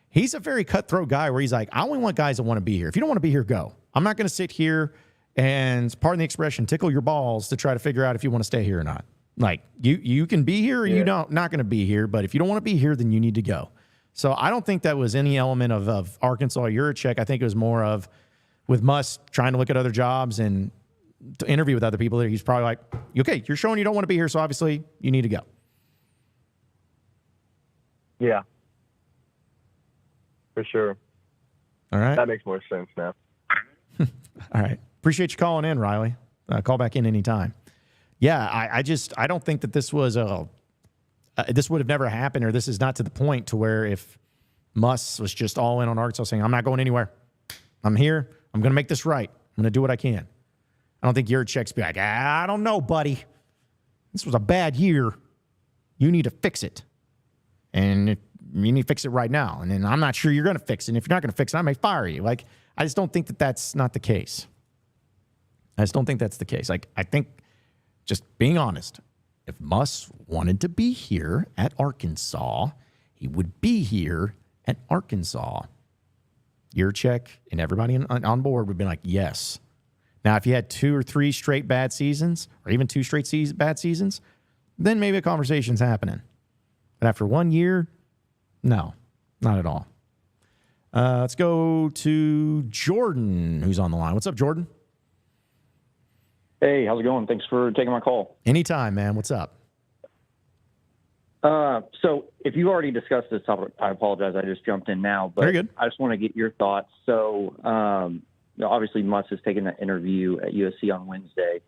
he's a very cutthroat guy where he's like, I only want guys that want to be here. If you don't want to be here, go. I'm not going to sit here and, pardon the expression, tickle your balls to try to figure out if you want to stay here or not. Like, you can be here or you not going to be here, but if you don't want to be here, then you need to go. So I don't think that was any element of Arkansas Yurachek. I think it was more of with Muss trying to look at other jobs and to interview with other people. He's probably like, okay, you're showing you don't want to be here, so obviously you need to go. Yeah. For sure. All right. That makes more sense now. All right. Appreciate you calling in, Riley. Call back in anytime. Yeah, I don't think that this was this would have never happened, or this is not to the point to where if Muss was just all in on Arkansas saying, I'm not going anywhere. I'm here. I'm going to make this right. I'm going to do what I can. I don't think Yurachek's be like, I don't know, buddy. This was a bad year. You need to fix it. And you need to fix it right now. And then I'm not sure you're going to fix it. And if you're not going to fix it, I may fire you. Like, I just don't think that that's not the case. I just don't think that's the case. Like, I think, just being honest, if Muss wanted to be here at Arkansas, he would be here at Arkansas. Yurachek and everybody on board would be like, yes. Now, if you had 2 or 3 straight bad seasons, or even 2 straight bad seasons, then maybe a conversation's happening. But after 1 year, no, not at all. Let's go to Jordan, who's on the line. What's up, Jordan? Hey, how's it going? Thanks for taking my call. Anytime, man. What's up? So if you've already discussed this topic, I apologize. I just jumped in now. But very good. I just want to get your thoughts. So obviously Muss has taken that interview at USC on Wednesday.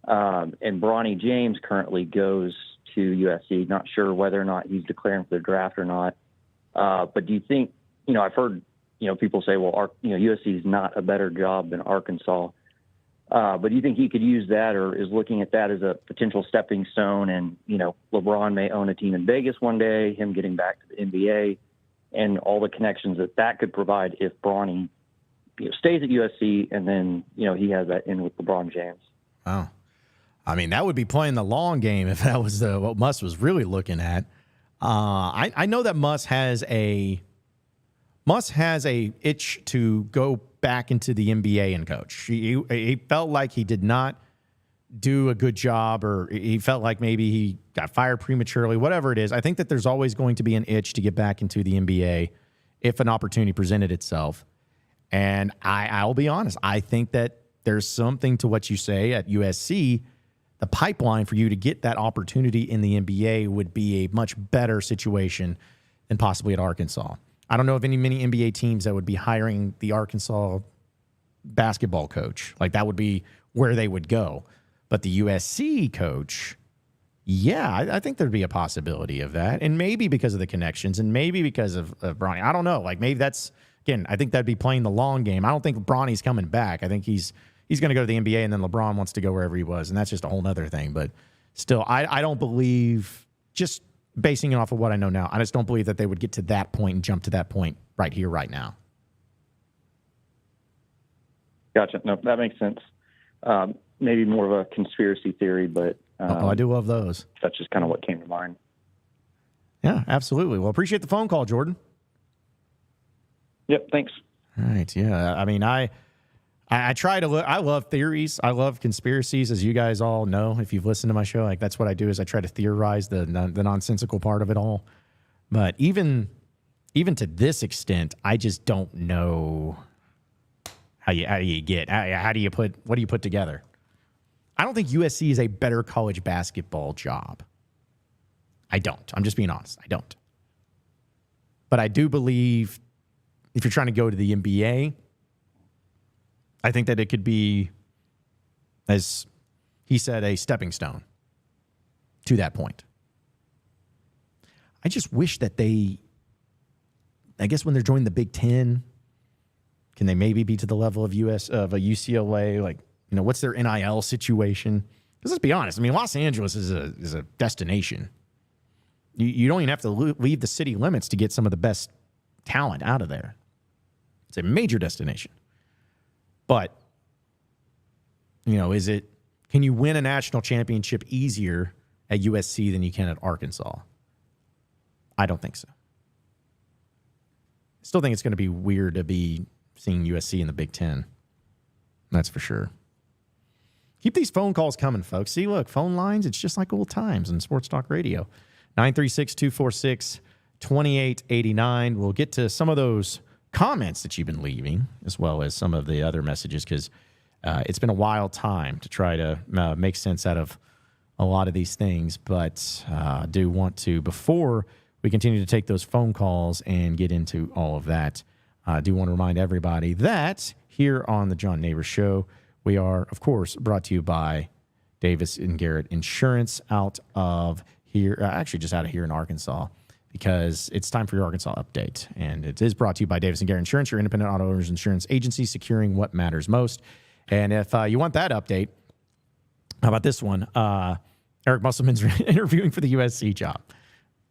And Bronny James currently goes to USC. Not sure whether or not he's declaring for the draft or not. But do you think, I've heard, people say, well, USC is not a better job than Arkansas. But do you think he could use that or is looking at that as a potential stepping stone? And, LeBron may own a team in Vegas one day, him getting back to the NBA, and all the connections that could provide if Bronny stays at USC and then, he has that in with LeBron James. Wow. I mean, that would be playing the long game if that was what Muss was really looking at. I know that Muss has a itch to go back into the NBA and coach. He felt like he did not do a good job, or he felt like maybe he got fired prematurely, whatever it is. I think that there's always going to be an itch to get back into the NBA if an opportunity presented itself. And I'll be honest, I think that there's something to what you say at USC. The pipeline for you to get that opportunity in the NBA would be a much better situation than possibly at Arkansas. I don't know of many NBA teams that would be hiring the Arkansas basketball coach. Like, that would be where they would go. But the USC coach, yeah, I think there'd be a possibility of that. And maybe because of the connections and maybe because of Bronny. I don't know. Like, maybe that's, again, I think that'd be playing the long game. I don't think Bronny's coming back. I think he's going to go to the NBA, and then LeBron wants to go wherever he was. And that's just a whole other thing. But still, I don't believe, just basing it off of what I know now, I just don't believe that they would get to that point and jump to that point right here, right now. Gotcha. No, that makes sense. Maybe more of a conspiracy theory, but I do love those. That's just kind of what came to mind. Yeah, absolutely. Well, appreciate the phone call, Jordan. Yep, thanks. All right, yeah. I mean, I try to look. I love theories. I love conspiracies, as you guys all know. If you've listened to my show, like, that's what I do, is I try to theorize the nonsensical part of it all. But even to this extent, I just don't know what do you put together. I don't think USC is a better college basketball job I don't. I'm just being honest. I don't. But I do believe if you're trying to go to the NBA, I think that it could be, as he said, a stepping stone to that point. I just wish that I guess when they're joining the Big Ten, can they maybe be to the level of a UCLA? Like, what's their NIL situation? Because let's be honest. I mean, Los Angeles is a destination. You don't even have to leave the city limits to get some of the best talent out of there. It's a major destination. But, can you win a national championship easier at USC than you can at Arkansas? I don't think so. I still think it's going to be weird to be seeing USC in the Big Ten. That's for sure. Keep these phone calls coming, folks. See, look, phone lines, it's just like old times in Sports Talk Radio. 936-246-2889. We'll get to some of those comments that you've been leaving, as well as some of the other messages, because it's been a wild time to try to make sense out of a lot of these things. But I do want to, before we continue to take those phone calls and get into all of that, I do want to remind everybody that here on the John Nabors Show, we are, of course, brought to you by Davis and Garrett Insurance out of here, actually just out of here in Arkansas, because it's time for your Arkansas update. And it is brought to you by Davis and Garrett Insurance, your independent auto owners insurance agency, securing what matters most. And if you want that update, how about this one? Eric Musselman's interviewing for the USC job.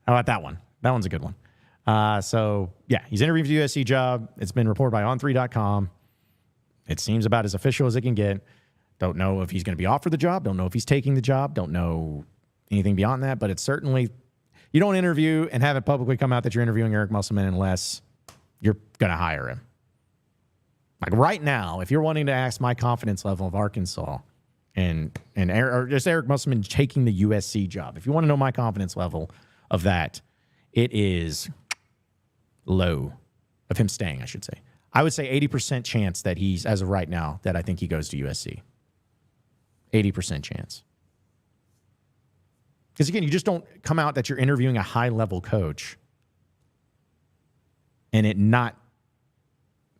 How about that one? That one's a good one. So, yeah, he's interviewing for the USC job. It's been reported by On3.com. It seems about as official as it can get. Don't know if he's going to be offered the job. Don't know if he's taking the job. Don't know anything beyond that. But it's certainly, you don't interview and have it publicly come out that you're interviewing Eric Musselman unless you're going to hire him. Like right now, if you're wanting to ask my confidence level of Arkansas or just Eric Musselman taking the USC job, if you want to know my confidence level of that, it is low, of him staying, I should say. I would say 80% chance that he's, as of right now, that I think he goes to USC. 80% chance. Because again, you just don't come out that you're interviewing a high-level coach and it not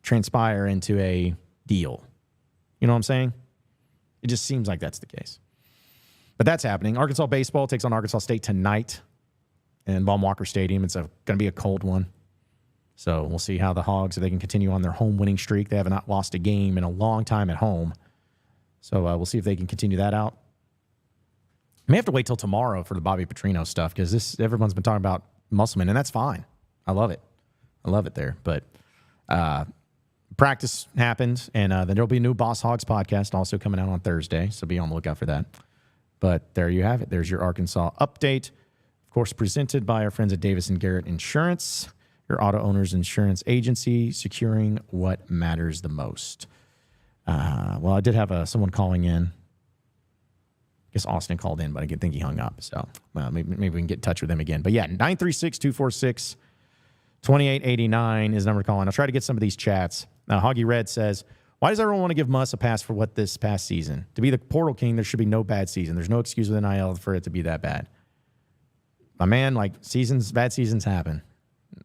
transpire into a deal. You know what I'm saying? It just seems like that's the case. But that's happening. Arkansas baseball takes on Arkansas State tonight in Baum-Walker Stadium. It's going to be a cold one. So we'll see how the Hogs, if they can continue on their home winning streak. They have not lost a game in a long time at home. So we'll see if they can continue that out. May have to wait till tomorrow for the Bobby Petrino stuff, because everyone's been talking about Musselman, and that's fine. I love it. I love it there. But practice happened, and then there'll be a new Boss Hogs podcast also coming out on Thursday, so be on the lookout for that. But there you have it. There's your Arkansas update. Of course, presented by our friends at Davis and Garrett Insurance, your auto owner's insurance agency, securing what matters the most. Well, I did have someone calling in. I guess Austin called in, but I think he hung up. So maybe we can get in touch with him again. But yeah, 936-246-2889 is the number to call in. I'll try to get some of these chats. Hoggy Red says, why does everyone want to give Muss a pass for what this past season? To be the portal king, there should be no bad season. There's no excuse with NIL for it to be that bad. My man, bad seasons happen.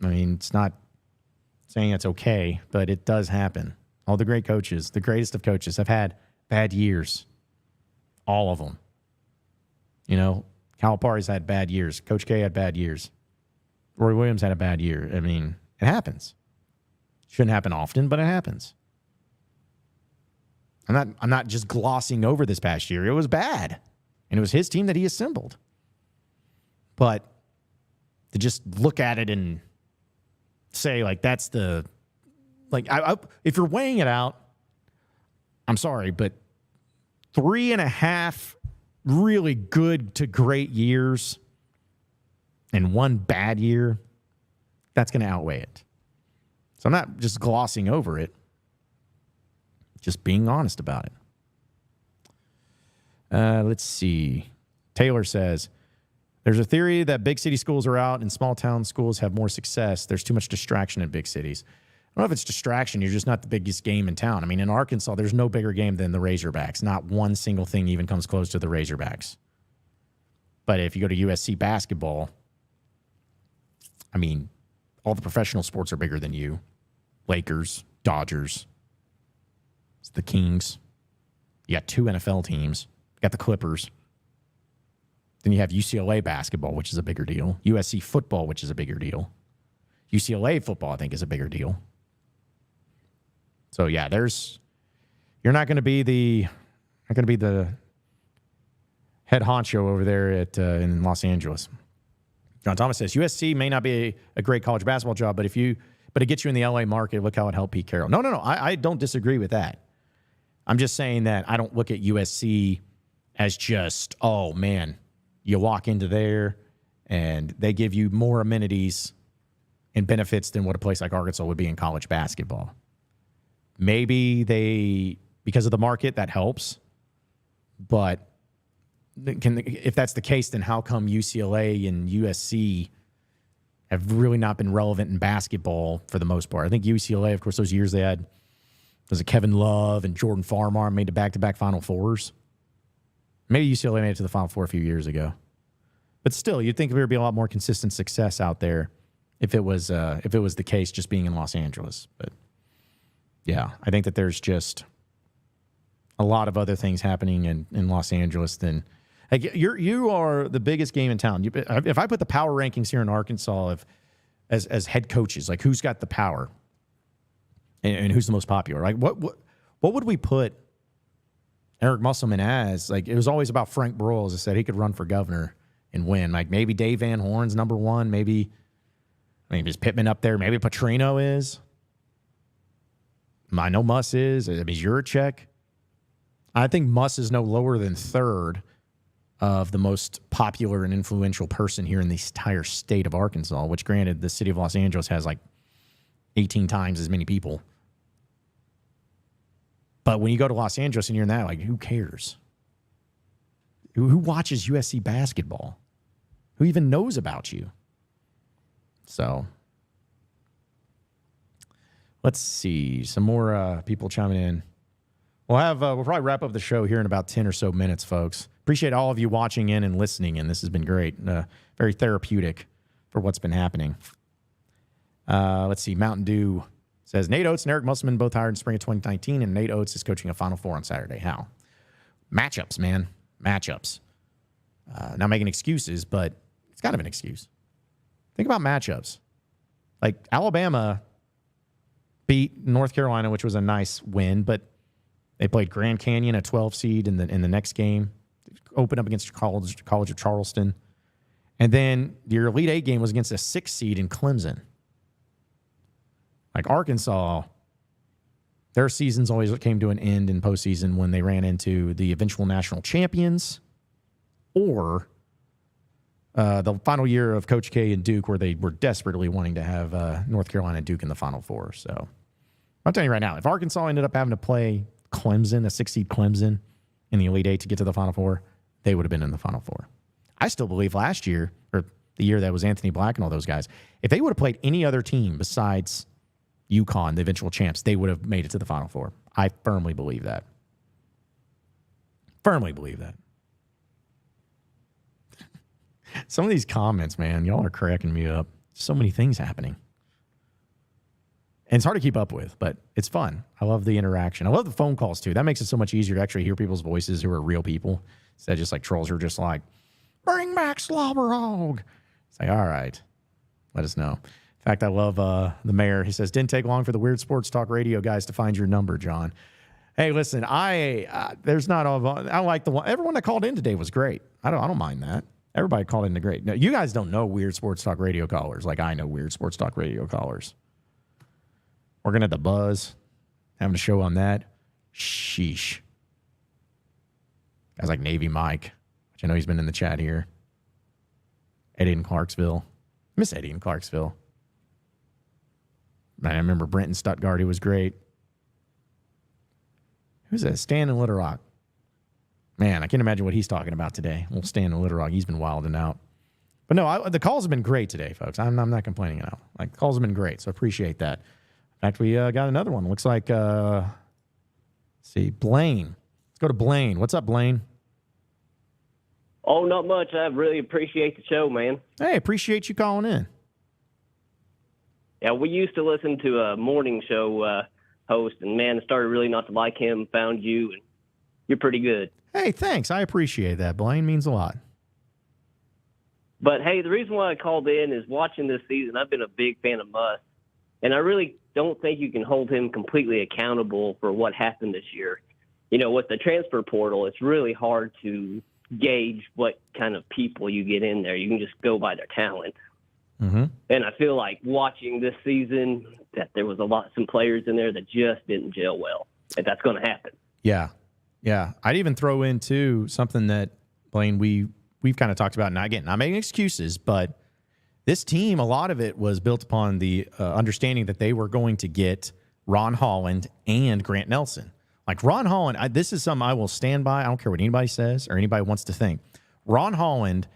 I mean, it's not saying it's okay, but it does happen. All the great coaches, the greatest of coaches, have had bad years. All of them. Calipari's had bad years. Coach K had bad years. Roy Williams had a bad year. I mean, it happens. Shouldn't happen often, but it happens. I'm not just glossing over this past year. It was bad. And it was his team that he assembled. But to just look at it and say, that's the, if you're weighing it out, I'm sorry, but 3.5 really good to great years and one bad year, that's going to outweigh it. So I'm not just glossing over it, just being honest about it. Let's see. Taylor says, there's a theory that big city schools are out and small town schools have more success. There's too much distraction in big cities. I don't know if it's distraction. You're just not the biggest game in town. I mean, in Arkansas, there's no bigger game than the Razorbacks. Not one single thing even comes close to the Razorbacks. But if you go to USC Basketball, I mean, all the professional sports are bigger than you. Lakers, Dodgers, it's the Kings. You got 2 NFL teams. You got the Clippers. Then you have UCLA basketball, which is a bigger deal. USC football, which is a bigger deal. UCLA football, I think, is a bigger deal. So yeah, you're not going to be the head honcho over there in Los Angeles. John Thomas says USC may not be a great college basketball job, but it gets you in the LA market. Look how it helped Pete Carroll. No, I don't disagree with that. I'm just saying that I don't look at USC as just, oh man, you walk into there and they give you more amenities and benefits than what a place like Arkansas would be in college basketball. Maybe because of the market, that helps. But if that's the case, then how come UCLA and USC have really not been relevant in basketball for the most part? I think UCLA, of course, those years they had, was it Kevin Love and Jordan Farmar made the back-to-back Final Fours? Maybe UCLA made it to the Final Four a few years ago. But still, you'd think there would be a lot more consistent success out there if it was the case just being in Los Angeles. But yeah, I think that there's just a lot of other things happening in Los Angeles than like you are the biggest game in town. If I put the power rankings here in Arkansas as head coaches, like who's got the power and who's the most popular, like what would we put Eric Musselman as? Like it was always about Frank Broyles. I said he could run for governor and win. Like maybe Dave Van Horn's number one. Maybe is Pittman up there? Maybe Petrino is. I know Muss is. I mean, Yurachek. I think Muss is no lower than third of the most popular and influential person here in the entire state of Arkansas, which granted the city of Los Angeles has like 18 times as many people. But when you go to Los Angeles and you're in that, like, who cares? Who watches USC basketball? Who even knows about you? So let's see. Some more people chiming in. We'll probably wrap up the show here in about 10 or so minutes, folks. Appreciate all of you watching in and listening in. This has been great. Very therapeutic for what's been happening. Let's see. Mountain Dew says, Nate Oates and Eric Musselman both hired in spring of 2019, and Nate Oates is coaching a Final Four on Saturday. How? Matchups, man. Matchups. Not making excuses, but it's kind of an excuse. Think about matchups. Like Alabama beat North Carolina, which was a nice win, but they played Grand Canyon, a 12 seed in the next game. Opened up against College of Charleston. And then your Elite Eight game was against a 6 seed in Clemson. Like Arkansas, their seasons always came to an end in postseason when they ran into the eventual national champions or the final year of Coach K and Duke, where they were desperately wanting to have North Carolina and Duke in the Final Four. So I'm telling you right now, if Arkansas ended up having to play Clemson, a 6 seed Clemson in the Elite Eight to get to the Final Four, they would have been in the Final Four. I still believe last year, or the year that was Anthony Black and all those guys, if they would have played any other team besides UConn, the eventual champs, they would have made it to the Final Four. I firmly believe that. Firmly believe that. Some of these comments, man, y'all are cracking me up. So many things happening. And it's hard to keep up with, but it's fun. I love the interaction. I love the phone calls, too. That makes it so much easier to actually hear people's voices who are real people instead of just like trolls who are just like, bring back Slobber Hog. It's like, all right, let us know. In fact, I love the mayor. He says, didn't take long for the Weird Sports Talk Radio guys to find your number, John. Hey, listen, there's not all. I like the one. Everyone that called in today was great. I don't mind that. Everybody called in great. Now, you guys don't know Weird Sports Talk Radio callers like I know Weird Sports Talk Radio callers. Working at the Buzz, having a show on that. Sheesh. Guys like Navy Mike, which I know he's been in the chat here. Eddie in Clarksville. Miss Eddie in Clarksville. I remember Brent in Stuttgart. He was great. Who's that? Stan in Little Rock. Man, I can't imagine what he's talking about today. Well, Stan in Little Rock, he's been wilding out. But no, the calls have been great today, folks. I'm not complaining at all. Like, the calls have been great, so appreciate that. In fact, we got another one. Looks like, let's see, Blaine. Let's go to Blaine. What's up, Blaine? Oh, not much. I really appreciate the show, man. Hey, appreciate you calling in. Yeah, we used to listen to a morning show host, and man, started really not to like him. Found you, and you're pretty good. Hey, thanks. I appreciate that, Blaine. Means a lot. But hey, the reason why I called in is watching this season. I've been a big fan of Muss, and I really don't think you can hold him completely accountable for what happened this year. With the transfer portal, it's really hard to gauge what kind of people you get in there. You can just go by their talent. Mm-hmm. And I feel like watching this season that there was some players in there that just didn't gel well. And that's going to happen. Yeah. I'd even throw in, too, something that, Blaine, we've kind of talked about. Now, again, not making excuses, but this team, a lot of it was built upon the understanding that they were going to get Ron Holland and Grant Nelson. Like Ron Holland, this is something I will stand by. I don't care what anybody says or anybody wants to think. Ron Holland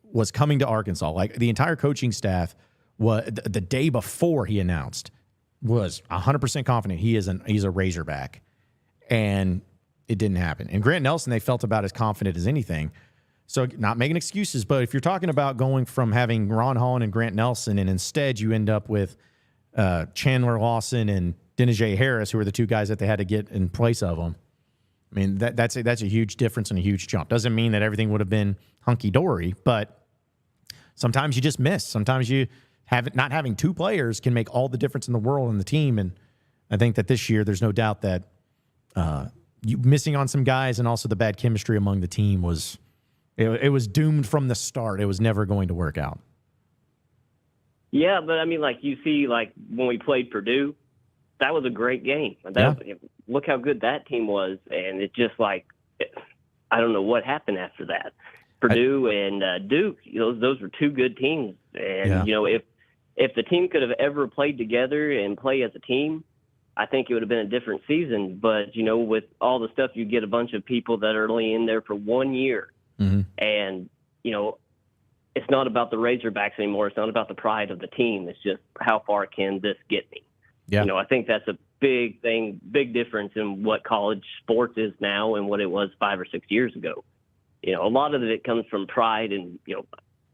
was coming to Arkansas. Like the entire coaching staff, the day before he announced, was 100% confident he's a Razorback, and it didn't happen. And Grant Nelson, they felt about as confident as anything. So not making excuses, but if you're talking about going from having Ron Holland and Grant Nelson, and instead you end up with Chandler Lawson and Denijay Harris, who are the two guys that they had to get in place of them. I mean, that's a huge difference and a huge jump. Doesn't mean that everything would have been hunky-dory, but sometimes you just miss. Sometimes you not having two players can make all the difference in the world in the team. And I think that this year there's no doubt that you missing on some guys and also the bad chemistry among the team was doomed from the start. It was never going to work out. Yeah, but I mean, like you see, like when we played Purdue, that was a great game. Look how good that team was, and it just I don't know what happened after that. Purdue and Duke, those were two good teams, and if the team could have ever played together and play as a team, I think it would have been a different season. But with all the stuff, you get a bunch of people that are only in there for 1 year, and it's not about the Razorbacks anymore. It's not about the pride of the team. It's just how far can this get me? Yeah. I think that's a big thing, big difference in what college sports is now and what it was 5 or 6 years ago. A lot of it comes from pride and,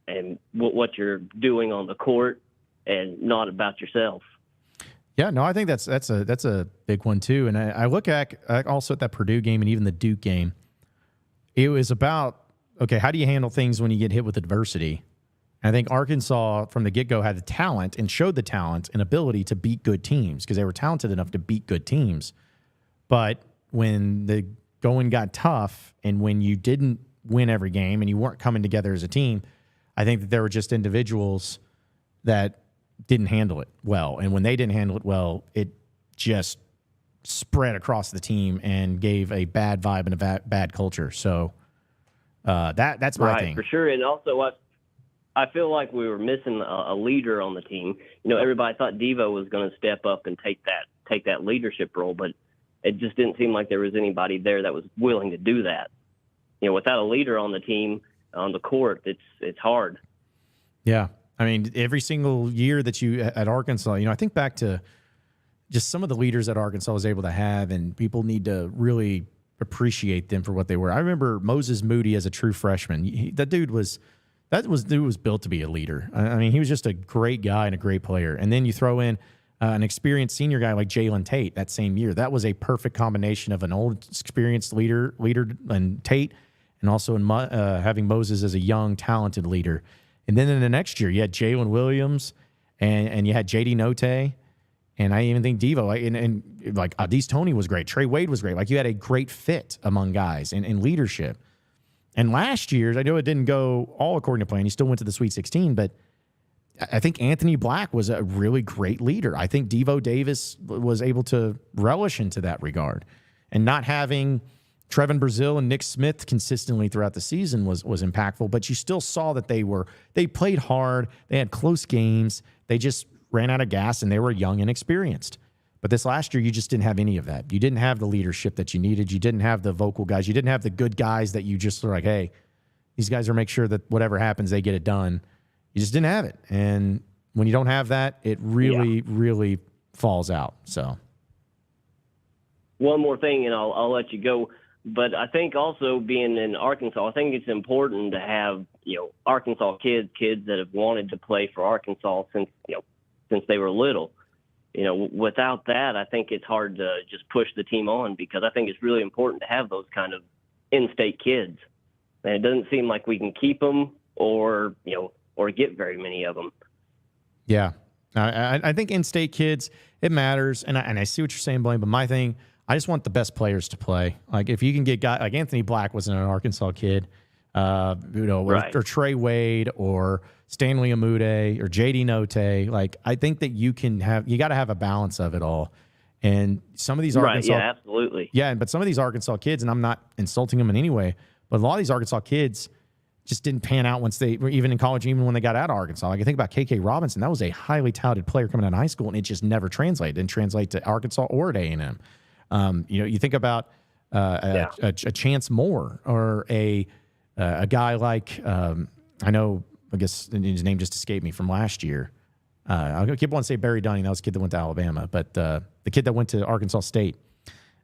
and what you're doing on the court and not about yourself. Yeah, no, I think that's a big one too. And I look at also at that Purdue game and even the Duke game. It was about, okay, how do you handle things when you get hit with adversity? I think Arkansas from the get-go had the talent and showed the talent and ability to beat good teams because they were talented enough to beat good teams. But when the going got tough and when you didn't win every game and you weren't coming together as a team, I think that there were just individuals that didn't handle it well. And when they didn't handle it well, it just spread across the team and gave a bad vibe and a bad culture. So that's my thing. For sure. And also I feel like we were missing a leader on the team. Everybody thought Devo was going to step up and take that leadership role, but it just didn't seem like there was anybody there that was willing to do that. Without a leader on the team, on the court, it's hard. Yeah. I mean, every single year that you at Arkansas, I think back to just some of the leaders that Arkansas was able to have, and people need to really appreciate them for what they were. I remember Moses Moody as a true freshman. That dude was built to be a leader. I mean, he was just a great guy and a great player. And then you throw in an experienced senior guy like Jalen Tate that same year. That was a perfect combination of an old experienced leader and Tate, and also in having Moses as a young, talented leader. And then in the next year, you had Jalen Williams and you had J.D. Note. And I even think Devo and like Adis Toney was great. Trey Wade was great. Like you had a great fit among guys in leadership. And last year's, I know it didn't go all according to plan. He still went to the Sweet 16, but I think Anthony Black was a really great leader. I think Devo Davis was able to relish into that regard. And not having Trevin Brazile and Nick Smith consistently throughout the season was impactful, but you still saw that they played hard. They had close games. They just ran out of gas, and they were young and experienced. But this last year, you just didn't have any of that. You didn't have the leadership that you needed. You didn't have the vocal guys. You didn't have the good guys that you just were like, hey, these guys are make sure that whatever happens, they get it done. You just didn't have it. And when you don't have that, it really, really falls out. So one more thing, and I'll let you go. But I think also being in Arkansas, I think it's important to have, Arkansas kids that have wanted to play for Arkansas since, since they were little. You know, without that, I think it's hard to just push the team on, because I think it's really important to have those kind of in-state kids. And it doesn't seem like we can keep them or get very many of them. Yeah. I think in-state kids, it matters. And I see what you're saying, Blaine, but my thing, I just want the best players to play. Like, if you can get guys like Anthony Black wasn't an Arkansas kid, Right. or Trey Wade or Stanley Amude or JD Notte. Like, I think that you got to have a balance of it all. And some of these Arkansas, right, yeah, absolutely. Yeah, but some of these Arkansas kids, and I'm not insulting them in any way, but a lot of these Arkansas kids just didn't pan out once they were even in college, even when they got out of Arkansas. Like, I think about KK Robinson. That was a highly touted player coming out of high school, and it just never translated. It didn't translate to Arkansas or at A&M. You think about a Chance Moore or a guy like I guess his name just escaped me from last year. I'll keep on saying Barry Dunning. That was the kid that went to Alabama, but the kid that went to Arkansas State.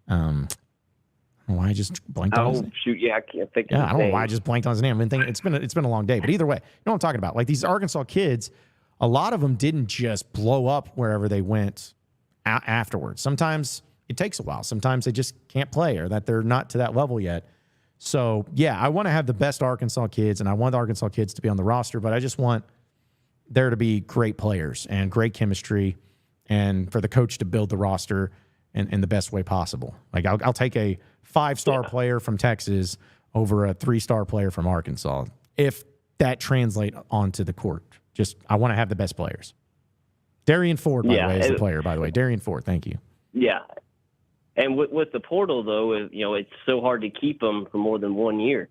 Why I just blanked on his name. Shoot, yeah, I can't think of Yeah, his I don't know name. why I just blanked on his name. I've been thinking it's been a long day, but either way, you know what I'm talking about. Like, these Arkansas kids, a lot of them didn't just blow up wherever they went afterwards. Sometimes it takes a while. Sometimes they just can't play, or that they're not to that level yet. So, yeah, I want to have the best Arkansas kids, and I want the Arkansas kids to be on the roster, but I just want there to be great players and great chemistry, and for the coach to build the roster in the best way possible. Like, I'll take a 5-star player from Texas over a 3-star player from Arkansas if that translates onto the court. Just, I want to have the best players. Darian Ford, by the way, is the player, by the way. Darian Ford, thank you. Yeah. And with the portal, though, it's so hard to keep them for more than 1 year.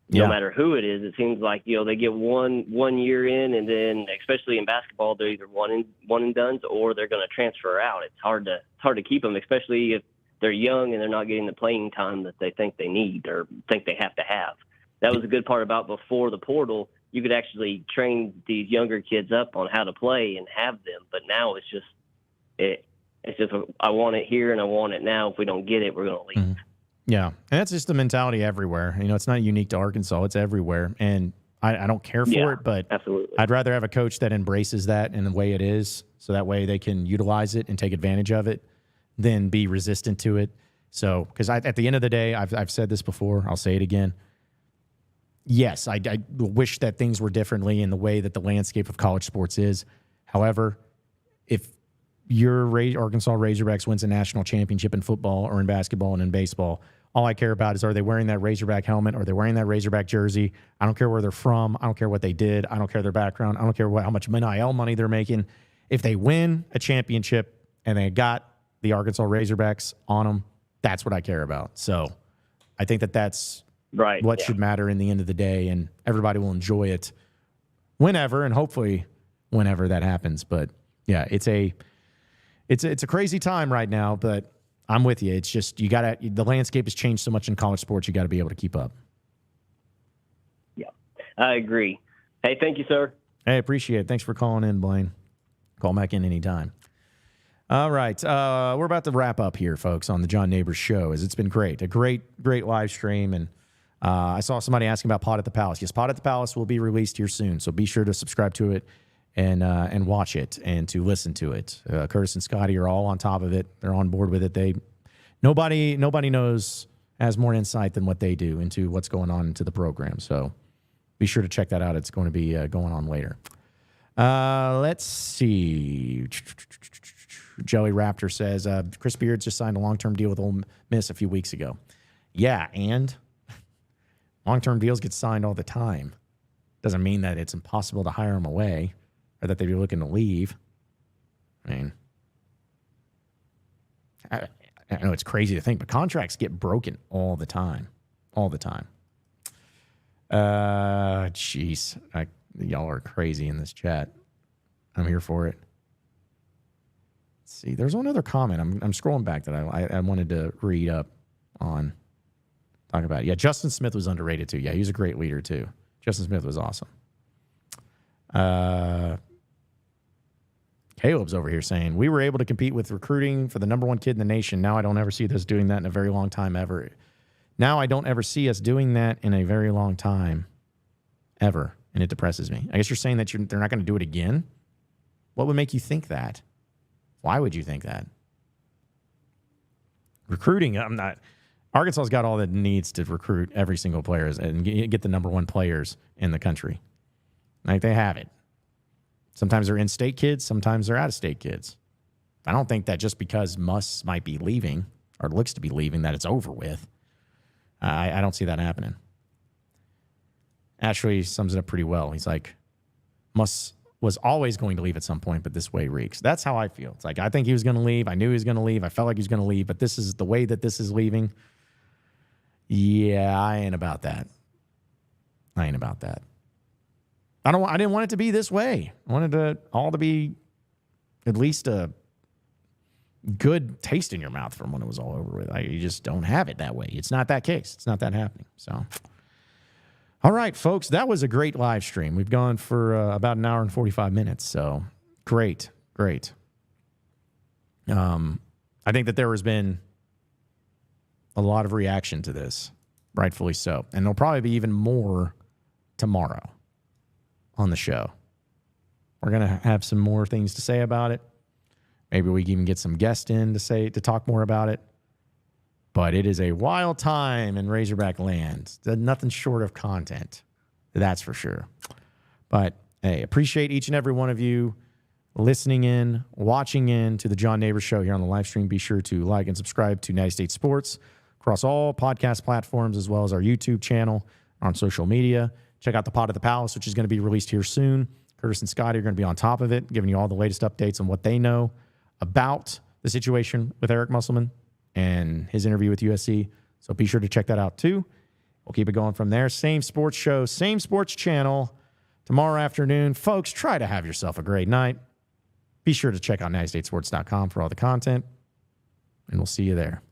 No matter who it is, it seems like, they get one year in, and then, especially in basketball, they're either one and dones, or they're going to transfer out. It's hard to keep them, especially if they're young and they're not getting the playing time that they think they need or think they have to have. That was the good part about before the portal. You could actually train these younger kids up on how to play and have them. But now it's just I want it here and I want it now. If we don't get it, we're going to leave. Mm-hmm. Yeah, and that's just the mentality everywhere. It's not unique to Arkansas. It's everywhere. And I don't care for it, but absolutely. I'd rather have a coach that embraces that in the way it is, so that way they can utilize it and take advantage of it, than be resistant to it. So, because at the end of the day, I've said this before, I'll say it again. Yes, I wish that things were differently in the way that the landscape of college sports is. However, if your Arkansas Razorbacks wins a national championship in football or in basketball and in baseball, all I care about is, are they wearing that Razorback helmet? Are they wearing that Razorback jersey? I don't care where they're from. I don't care what they did. I don't care their background. I don't care how much NIL money they're making. If they win a championship and they got the Arkansas Razorbacks on them, that's what I care about. So I think that's what should matter in the end of the day, and everybody will enjoy it whenever, and hopefully whenever that happens. But yeah, it's a crazy time right now, but I'm with you. It's just, the landscape has changed so much in college sports, you got to be able to keep up. Yeah, I agree. Hey, thank you, sir. Hey, appreciate it. Thanks for calling in, Blaine. Call back in anytime. All right. We're about to wrap up here, folks, on the John Nabors Show. It's been great. A great live stream. And I saw somebody asking about Pod at the Palace. Yes, Pod at the Palace will be released here soon. So be sure to subscribe to it and watch it and to listen to it. Curtis and Scotty are all on top of it. They're on board with it. Nobody has more insight than what they do into what's going on into the program. So be sure to check that out. It's going to be going on later. Let's see. Joey Raptor says, Chris Beards just signed a long-term deal with Ole Miss a few weeks ago. Yeah, and long-term deals get signed all the time. Doesn't mean that it's impossible to hire them away or that they'd be looking to leave. I mean, I know it's crazy to think, but contracts get broken all the time. All the time. Jeez. Y'all are crazy in this chat. I'm here for it. Let's see. There's one other comment. I'm scrolling back that I wanted to read up on. Talk about it. Yeah, Justin Smith was underrated too. Yeah, he was a great leader too. Justin Smith was awesome. Caleb's over here saying, we were able to compete with recruiting for the number one kid in the nation. Now I don't ever see us doing that in a very long time ever. Now I don't ever see us doing that in a very long time ever. And it depresses me. I guess you're saying that they're not going to do it again? What would make you think that? Why would you think that? Recruiting, Arkansas's got all that it needs to recruit every single player and get the number one players in the country. Like, they have it. Sometimes they're in-state kids. Sometimes they're out-of-state kids. I don't think that just because Muss might be leaving or looks to be leaving that it's over with. I don't see that happening. Ashley sums it up pretty well. He's like, Muss was always going to leave at some point, but this way reeks. That's how I feel. It's like, I think he was going to leave. I knew he was going to leave. I felt like he was going to leave, but this is the way that this is leaving. Yeah, I ain't about that. I didn't want it to be this way. I wanted it all to be at least a good taste in your mouth from when it was all over with. You just don't have it that way. It's not that case. It's not that happening. So, all right, folks, that was a great live stream. We've gone for about an hour and 45 minutes. So great. I think that there has been a lot of reaction to this, rightfully so. And there'll probably be even more tomorrow on the show. We're going to have some more things to say about it. Maybe we can even get some guests in to talk more about it. But it is a wild time in Razorback land. Nothing short of content. That's for sure. But, hey, appreciate each and every one of you listening in, watching in to the John Nabors Show here on the live stream. Be sure to like and subscribe to Natty State Sports across all podcast platforms, as well as our YouTube channel on social media. Check out the Pod of the Palace, which is going to be released here soon. Curtis and Scotty are going to be on top of it, giving you all the latest updates on what they know about the situation with Eric Musselman and his interview with USC. So be sure to check that out too. We'll keep it going from there. Same sports show, same sports channel tomorrow afternoon. Folks, try to have yourself a great night. Be sure to check out nattystatesports.com for all the content, and we'll see you there.